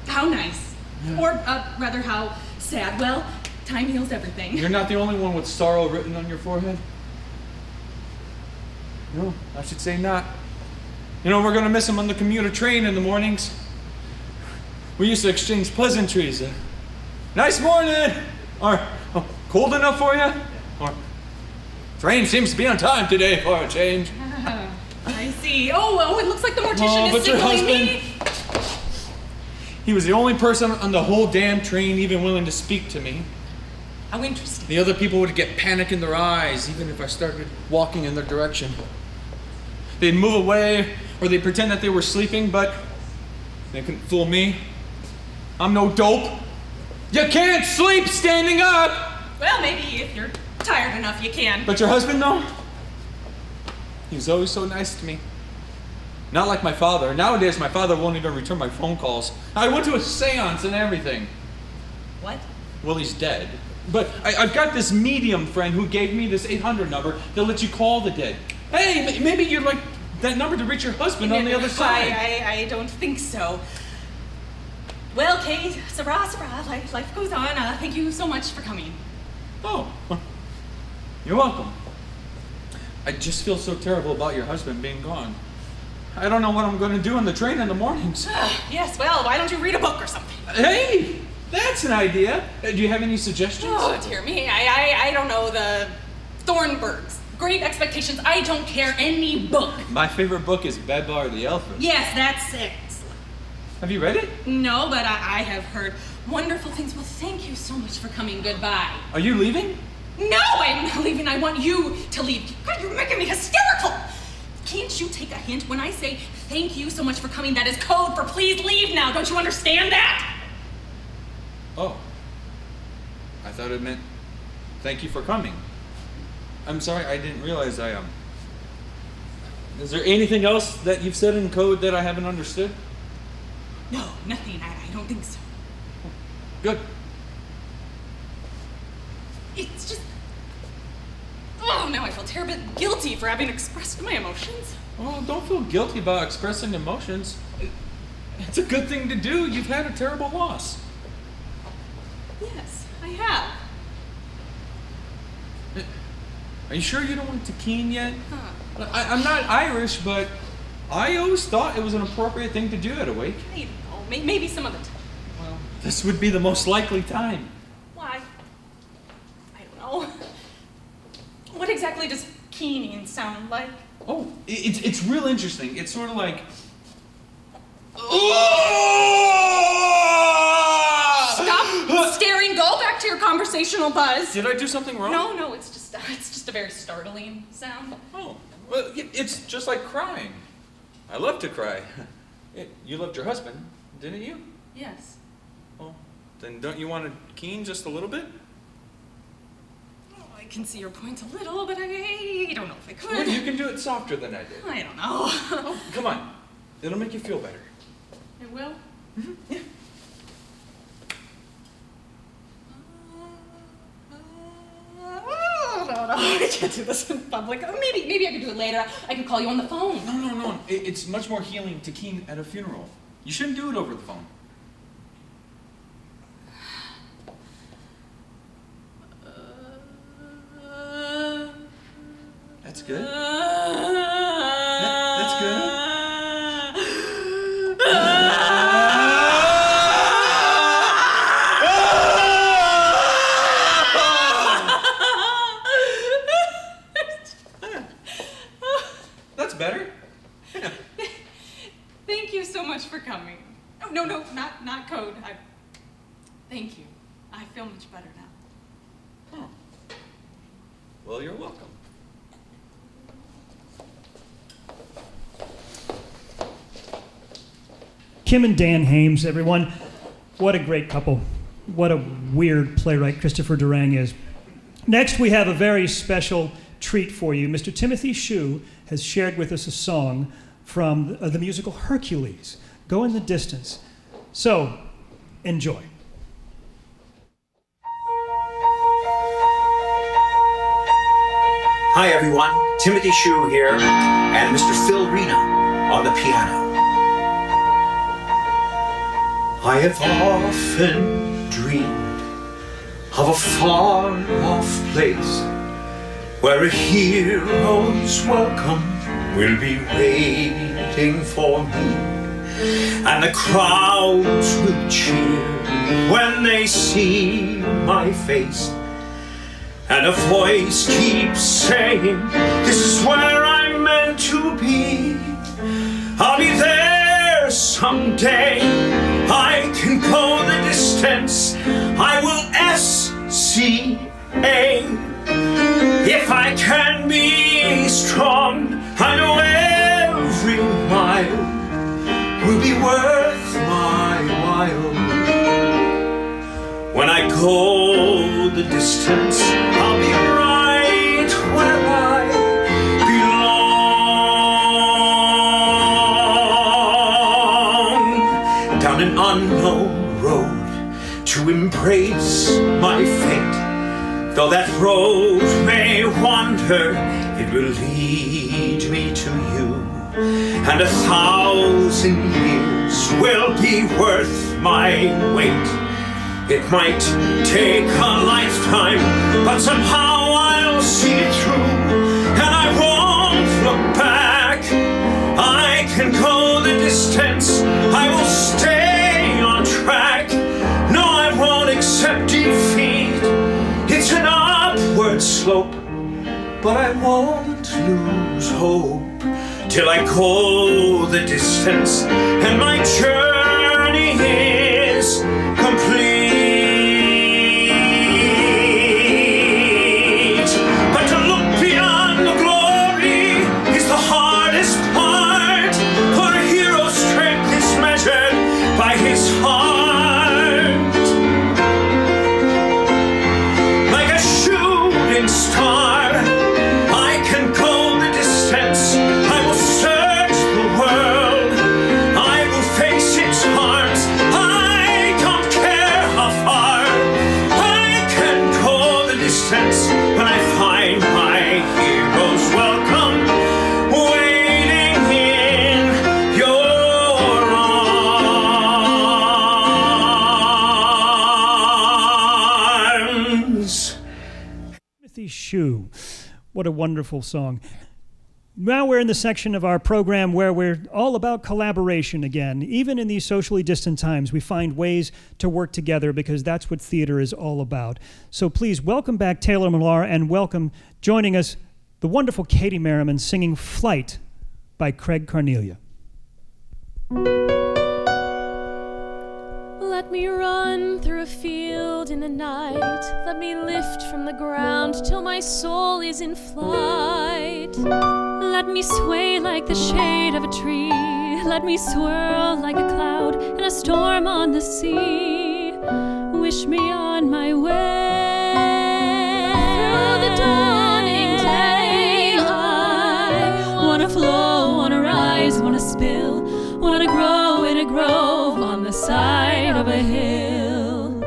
How nice. Yeah. Or rather, how sad. Well, time heals everything. You're not the only one with sorrow written on your forehead. No, I should say not. You know, we're gonna miss him on the commuter train in the mornings. We used to exchange pleasantries. Nice morning! Or, cold enough for you? Or, train seems to be on time today for a change. I see. Oh, it looks like the mortician is but your signaling husband, me. he was the only person on the whole damn train even willing to speak to me. How interesting. The other people would get panic in their eyes even if I started walking in their direction. They'd move away or they'd pretend that they were sleeping, but they couldn't fool me. I'm no dope. You can't sleep standing up! Well, maybe if you're tired enough, you can. But your husband, though? He was always so nice to me. Not like my father. Nowadays, my father won't even return my phone calls. I went to a seance and everything. What? Well, he's dead. But I've got this medium friend who gave me this 800 number that lets you call the dead. Hey, maybe you'd like that number to reach your husband on the other side. I don't think so. Well, Kate, Sarah, life goes on. Thank you so much for coming. Oh, you're welcome. I just feel so terrible about your husband being gone. I don't know what I'm going to do on the train in the mornings. Yes, well, why don't you read a book or something? Hey, that's an idea. Do you have any suggestions? Oh, dear me. I don't know. The Thornburgs. Great Expectations. I don't care. Any book. My favorite book is Bad Bar the Elephant. Yes, that's it. Have you read it? No, but I have heard wonderful things. Well, thank you so much for coming. Goodbye. Are you leaving? No, I'm not leaving. I want you to leave. God, you're making me hysterical. Can't you take a hint? When I say thank you so much for coming, that is code for please leave now. Don't you understand that? Oh. I thought it meant thank you for coming. I'm sorry, I didn't realize Is there anything else that you've said in code that I haven't understood? No, nothing. I don't think so. Good. It's just... Oh, now I feel terribly guilty for having expressed my emotions. Oh, don't feel guilty about expressing emotions. It's a good thing to do. You've had a terrible loss. Yes, I have. Are you sure you don't want to keen yet? Huh. I'm not Irish, but I always thought it was an appropriate thing to do at a wake. I don't know. Maybe some other time. Well, this would be the most likely time. Why? I don't know. What exactly does keening sound like? Oh, it's real interesting. It's sort of like... Stop staring. Go back to your conversational buzz. Did I do something wrong? No, it's just a very startling sound. Oh, well, it's just like crying. I love to cry. You loved your husband, didn't you? Yes. Oh, then don't you want to keen just a little bit? Oh, I can see your point a little, but I don't know if I could. Well, you can do it softer than I did. I don't know. Oh, come on. It'll make you feel better. It will? Mm-hmm. Yeah. No, I can't do this in public. Maybe I could do it later. I could call you on the phone. No. It's much more healing to keen at a funeral. You shouldn't do it over the phone. That's good. That's good. Code. Thank you. I feel much better now. Well, you're welcome. Kim and Dan Hames, everyone. What a great couple. What a weird playwright Christopher Durang is. Next, we have a very special treat for you. Mr. Timothy Shue has shared with us a song from the musical Hercules, Go in the Distance. So, enjoy. Hi everyone, Timothy Shue here, and Mr. Phil Reno on the piano. I have often dreamed of a far-off place where a hero's welcome will be waiting for me, and the crowds will cheer when they see my face, and a voice keeps saying, this is where I'm meant to be. I'll be there someday. I can go the distance. I will SCA. If I can be strong, I know every mile will be worth my while. When I go the distance, I'll be right where I belong. Down an unknown road to embrace my fate. Though that road may wander, it will lead me to you. And 1,000 years will be worth my wait. It might take a lifetime, but somehow I'll see it through, and I won't look back. I can go the distance, I will stay on track. No, I won't accept defeat. It's an upward slope, but I won't lose hope till I go the distance, and my journey is complete. Shue. What a wonderful song. Now we're in the section of our program where we're all about collaboration again. Even in these socially distant times, we find ways to work together because that's what theater is all about. So please welcome back Taylor Millar, and welcome, joining us, the wonderful Katie Merriman singing Flight by Craig Carnelia. Let me run through a field in the night. Let me lift from the ground till my soul is in flight. Let me sway like the shade of a tree. Let me swirl like a cloud in a storm on the sea. Wish me on my way. Through the dawning day, I wanna flow, wanna rise, wanna spill, wanna grow in a grove on the side of a hill.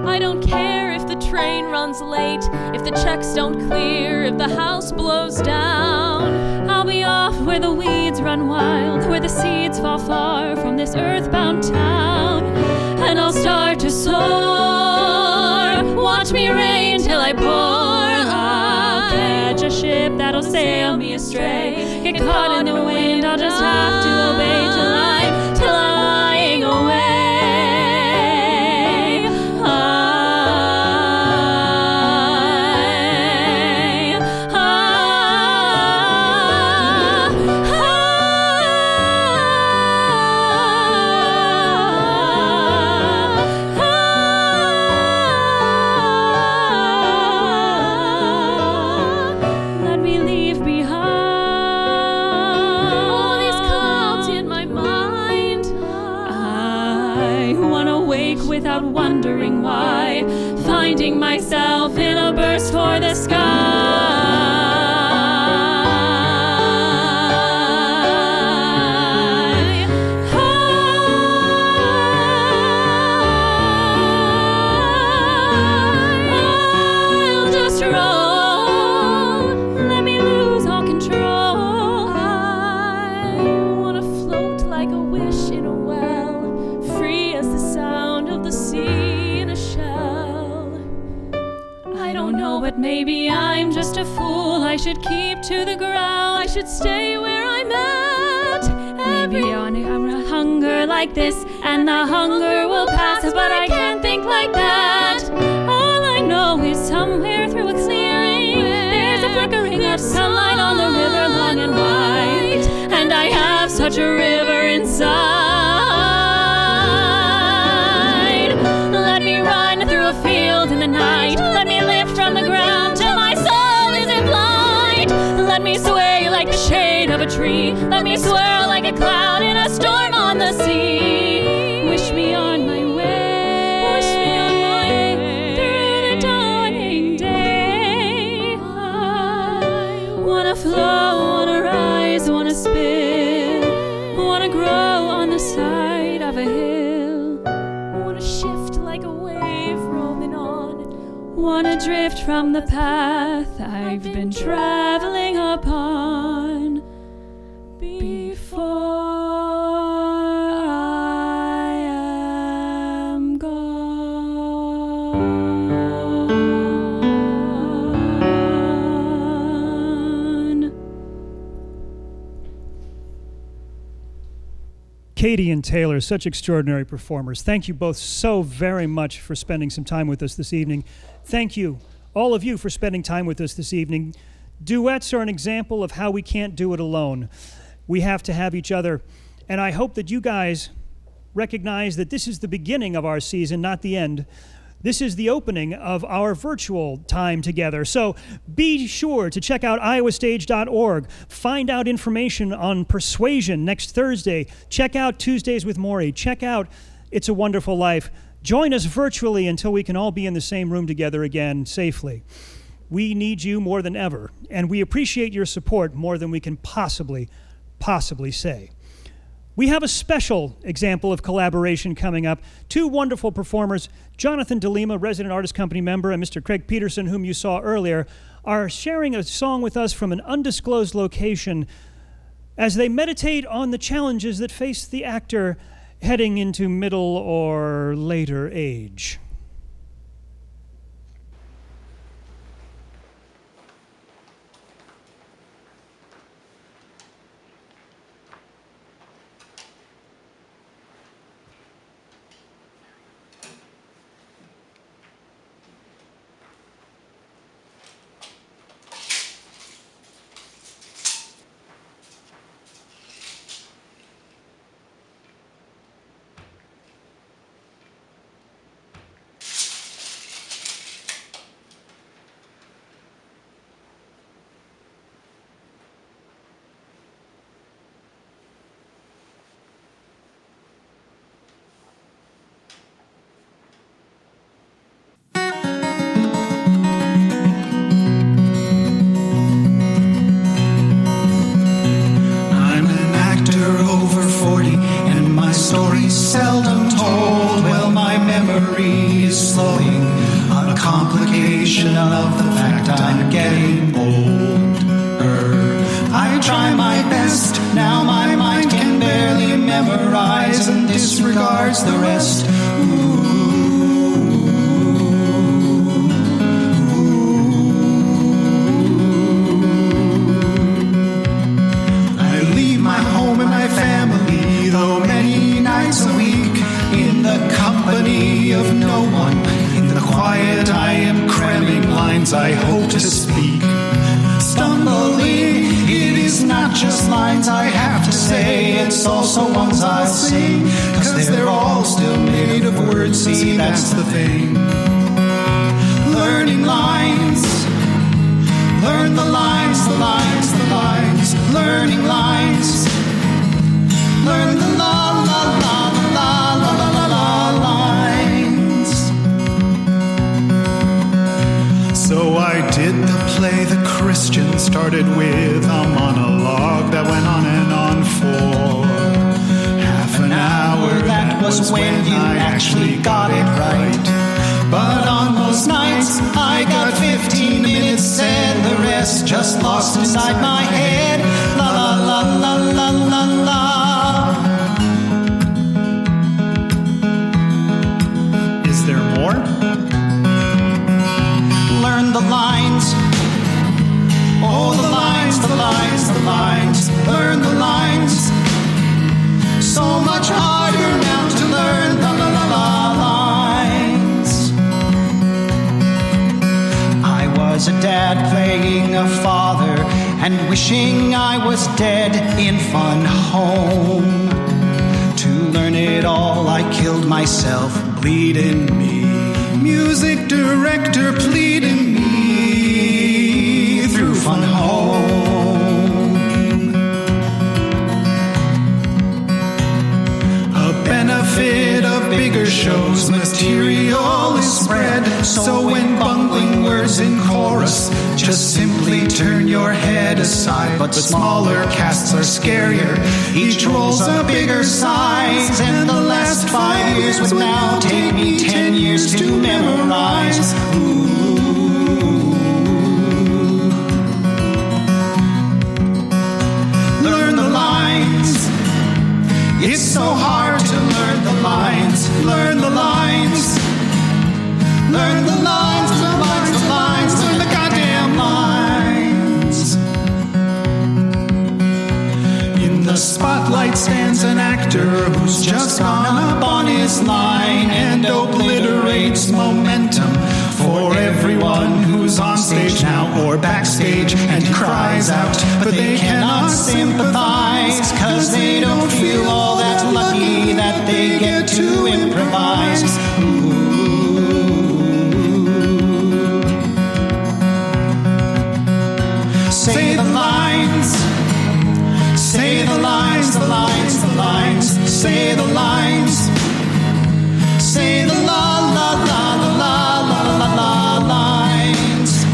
I don't care if the train runs late, if the checks don't clear, if the house blows down. I'll be off where the weeds run wild, where the seeds fall far from this earthbound town. And I'll start to soar. Watch me rain till I pour. I'll catch a ship that'll sail me astray. Get caught in the wind, I'll just have to obey till I'm flying away. I wanna wake without wondering why, finding myself in a burst for the sky. I'll just roll, let me lose all control. I wanna float like a wish in a well, free as the sound of the sea in a shell. I don't know, but maybe I'm just a fool. I should keep to the ground, I should stay where I'm at. Maybe I'm a hunger like this, and the hunger will pass, but I can't think like that. All I know is somewhere through a clearing, there's a flickering of sunlight on the river, long and wide, and I have such a river inside. Let me run through a field in the night, let me lift from the ground till my soul is in flight. Let me sway like the shade of a tree, let me swirl like a cloud in a storm on the sea. Wish me on my way, wish me on my way through the dawning day. I wanna flow, wanna rise, wanna spin, wanna grow on the side of a hill, wanna shift like a wave rolling on, wanna drift from the path I've been traveling upon before I am gone. Katie and Taylor, such extraordinary performers. Thank you both so very much for spending some time with us this evening. Thank you, all of you, for spending time with us this evening. Duets are an example of how we can't do it alone. We have to have each other. And I hope that you guys recognize that this is the beginning of our season, not the end. This is the opening of our virtual time together. So be sure to check out iowastage.org. Find out information on Persuasion next Thursday. Check out Tuesdays with Maury. Check out It's a Wonderful Life. Join us virtually until we can all be in the same room together again safely. We need you more than ever, and we appreciate your support more than we can possibly say. We have a special example of collaboration coming up. Two wonderful performers, Jonathan DeLima, Resident Artist Company member, and Mr. Craig Peterson, whom you saw earlier, are sharing a song with us from an undisclosed location as they meditate on the challenges that face the actor heading into middle or later age. Seldom told, well, my memory is slowing, a complication of the fact I'm getting older. I try my best, now my mind can barely memorize and disregards the rest. I leave my home and my family, though many nights a week, in the company of no one. In the quiet I am cramming lines I hope to speak. Stumbling, it is not just lines I have to say, it's also ones I'll sing, 'cause they're all still made of words, see, that's the thing. Learning lines, learn the lines, the lines, the lines, learning lines, learn the la la la la la la la la. started with a monologue that went on and on for half an hour. That was when you actually got it right. But on most nights, I got 15 minutes and the rest just lost inside my head. La la la la la la la. Is there more? Learn the lines. Oh, the lines, the lines, the lines. Learn the lines. So much harder now to learn the la la la lines. I was a dad playing a father and wishing I was dead in Fun Home. To learn it all, I killed myself, bleeding me. Music director pleading me through Fun Home. A benefit of bigger shows, material is spread. So when bungling words in chorus, just simply turn your head aside. But the smaller casts are scarier, each role's a bigger size. And the last 5 years would now take me 10 years to memorize. Ooh. Learn the lines. It's so hard to learn the lines. Learn the lines. Learn the lines, the lines, the lines. Learn the goddamn lines. In the spotlight stands an actor who's just gone up on his line and obliterates momentum for everyone who's on stage now or backstage and cries out, but they cannot sympathize, 'cause they don't feel all that lucky that they get to improvise. Ooh. Say the lines. Say the lines, the lines, the lines. Say the lines. Say the la la la la la la la la lines.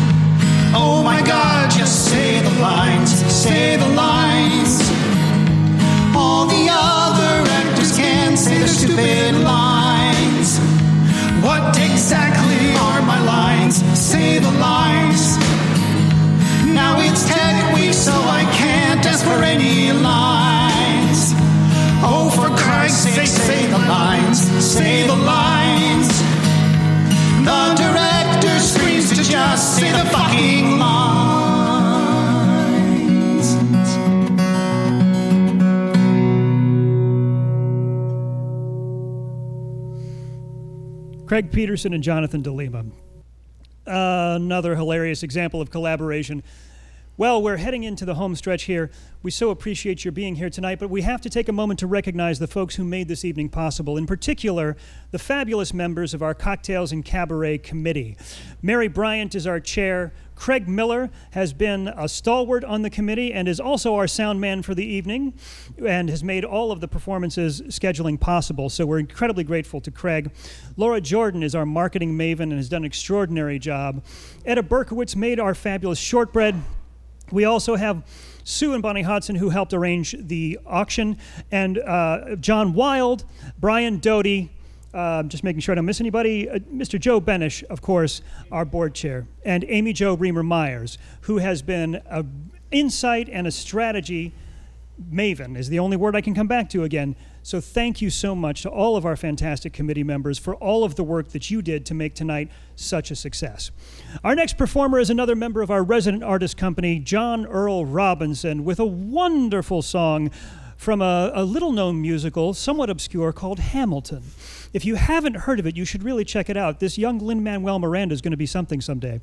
Oh my God, just say the lines. Say the lines. All the other actors can say their stupid lines. What exactly are my lines? Say the lines. Now it's Tech Week, so I can't ask for any lines. Oh, for Christ's sake, say the lines. Say the lines. The director screams to just say the fucking lines. Craig Peterson and Jonathan DeLima. Another hilarious example of collaboration. Well, we're heading into the home stretch here. We so appreciate your being here tonight, but we have to take a moment to recognize the folks who made this evening possible, in particular, the fabulous members of our Cocktails and Cabaret Committee. Mary Bryant is our chair. Craig Miller has been a stalwart on the committee and is also our sound man for the evening and has made all of the performances scheduling possible, so we're incredibly grateful to Craig. Laura Jordan is our marketing maven and has done an extraordinary job. Etta Berkowitz made our fabulous shortbread. We also have Sue and Bonnie Hodson, who helped arrange the auction, and John Wild, Brian Doty, just making sure I don't miss anybody, Mr. Joe Benish, of course, our board chair, and Amy Jo Reamer Myers, who has been an insight and a strategy maven, is the only word I can come back to again. So thank you so much to all of our fantastic committee members for all of the work that you did to make tonight such a success. Our next performer is another member of our resident artist company, John Earl Robinson, with a wonderful song from a little-known musical, somewhat obscure, called Hamilton. If you haven't heard of it, you should really check it out. This young Lin-Manuel Miranda is going to be something someday.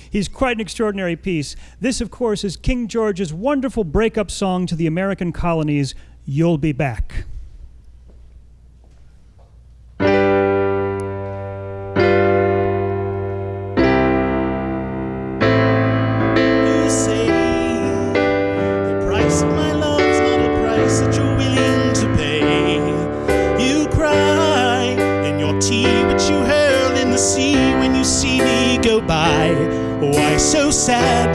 He's quite an extraordinary piece. This, of course, is King George's wonderful breakup song to the American colonies, You'll Be Back. By. Why so sad?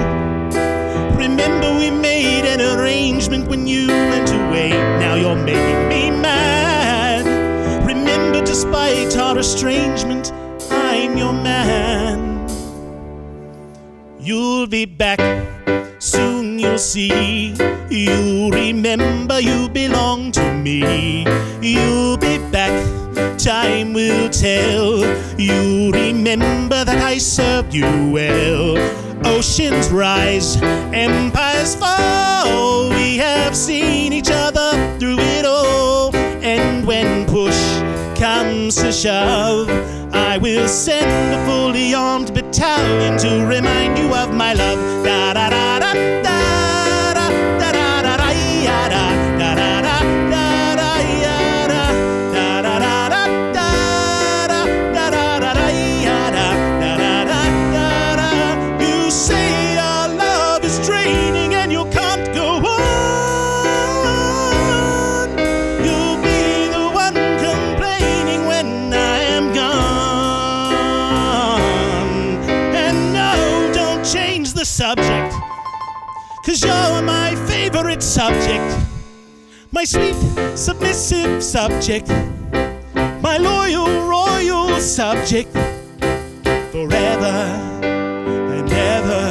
Remember we made an arrangement when you went away. Now you're making me mad. Remember, despite our estrangement, I'm your man. You'll be back, soon you'll see. You'll remember you belong to me. You'll be back, time will tell. You'll remember that I served you well. Oceans rise, empires fall. We have seen each other through it all. And when push comes to shove, I will send a fully armed battalion to remind you of my love. Da da da da da da da da da da ya da da da da da da ya da da da da da da da da da da ya da da da da da. You say our love is draining and you can't go on. You'll be the one complaining when I am gone. And no, don't change the subject, 'cause you're my favorite subject. My sweet, submissive subject. My loyal, royal subject. Forever and ever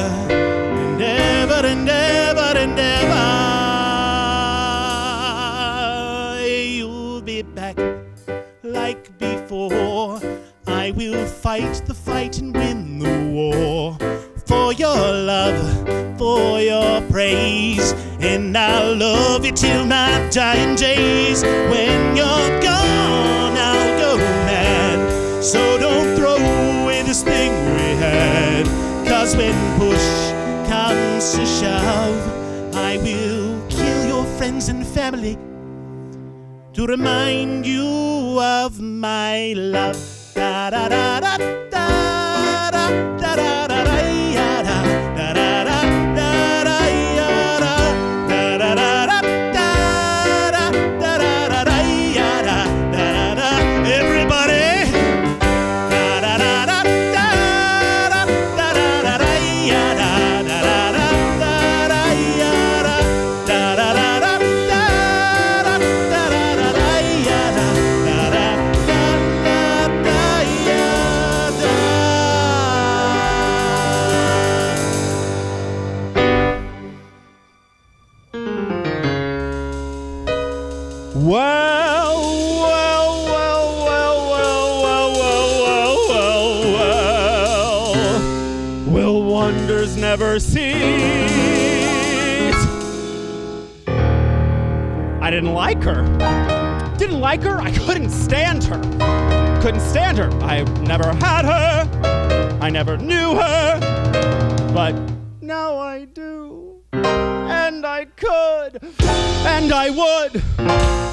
and ever and ever and ever. You'll be back like before. I will fight the fight and win the war. For your love, for your praise, and I'll love you till my dying days. When you're gone, I'll go mad. So don't throw away this thing we had, 'cause when push comes to shove, I will kill your friends and family to remind you of my love. Da da da da da da da da da da ya da da da da da da ya da da da da da da da da da da ya da da da. Everybody. Da da da da da da da da da ya da da da da da ya da da da da da da da da ya da da da da da ya da. Well, well, well, well, well, well, well, well, well, well. Will wonders never cease? I didn't like her. Didn't like her? I couldn't stand her. Couldn't stand her. I never had her. I never knew her. But now I do. And I could. And I would.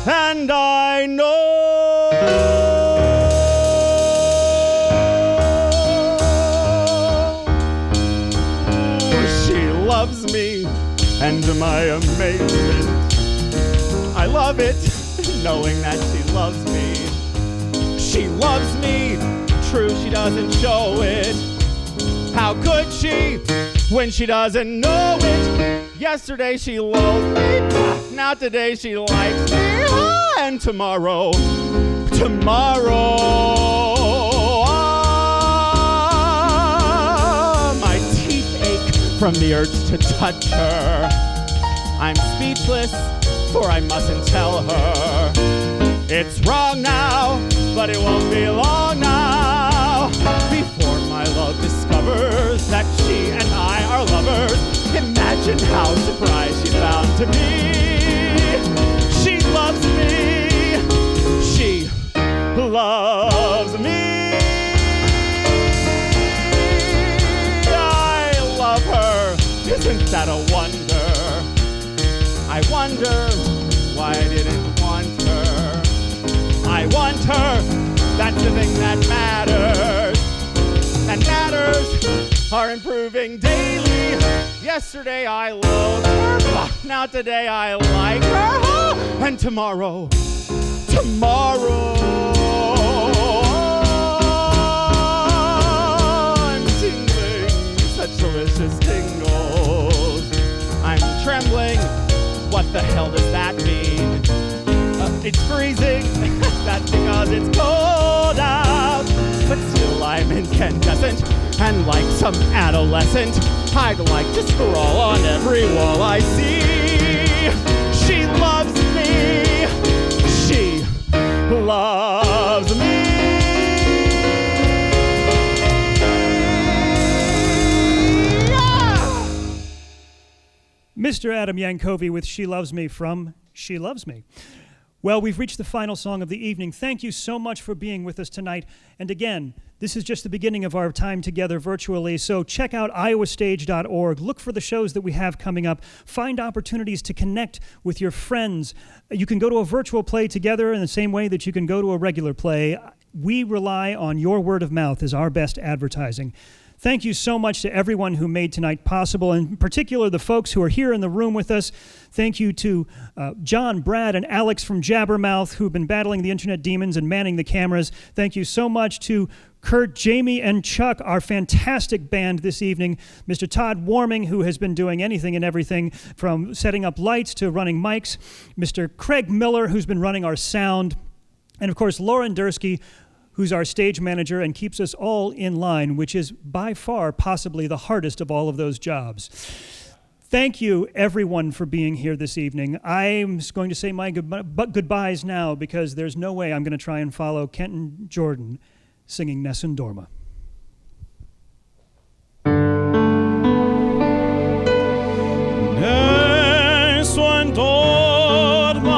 And I know she loves me, and to my amazement, I love it, knowing that she loves me. She loves me, true, she doesn't show it. How could she, when she doesn't know it? Yesterday she loathed me, now today she likes me. And tomorrow, my teeth ache from the urge to touch her. I'm speechless, for I mustn't tell her. It's wrong now, but it won't be long now before my love discovers that she and I are lovers. Imagine how surprised she's bound to be. She loves me. She loves me. I love her. Isn't that a wonder? I wonder why I didn't want her. I want her. That's the thing that matters. And matters are improving daily. Yesterday I loathed her. Now today I like her. And tomorrow I'm tingling, such delicious tingles. And like some adolescent, I'd like to scroll on every wall I see. She loves me. She loves me. Mr. Adam Yankovi with She Loves Me from She Loves Me. Well, we've reached the final song of the evening. Thank you so much for being with us tonight. And again, this is just the beginning of our time together virtually, so check out iowastage.org. Look for the shows that we have coming up. Find opportunities to connect with your friends. You can go to a virtual play together in the same way that you can go to a regular play. We rely on your word of mouth as our best advertising. Thank you so much to everyone who made tonight possible, in particular the folks who are here in the room with us. Thank you to John, Brad, and Alex from Jabbermouth who've been battling the internet demons and manning the cameras. Thank you so much to Kurt, Jamie, and Chuck, our fantastic band this evening. Mr. Todd Warming, who has been doing anything and everything from setting up lights to running mics. Mr. Craig Miller, who's been running our sound. And of course, Lauren Dursky, who's our stage manager and keeps us all in line, which is by far possibly the hardest of all of those jobs. Thank you, everyone, for being here this evening. I'm going to say my goodbyes now because there's no way I'm going to try and follow Kenton Jordan singing Nessun Dorma. Nessun dorma,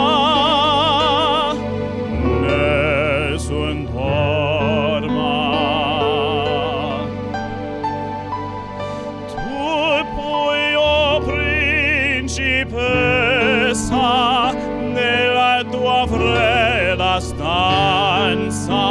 nessun dorma. Tu poi, o principessa, nella tua fredda stanza,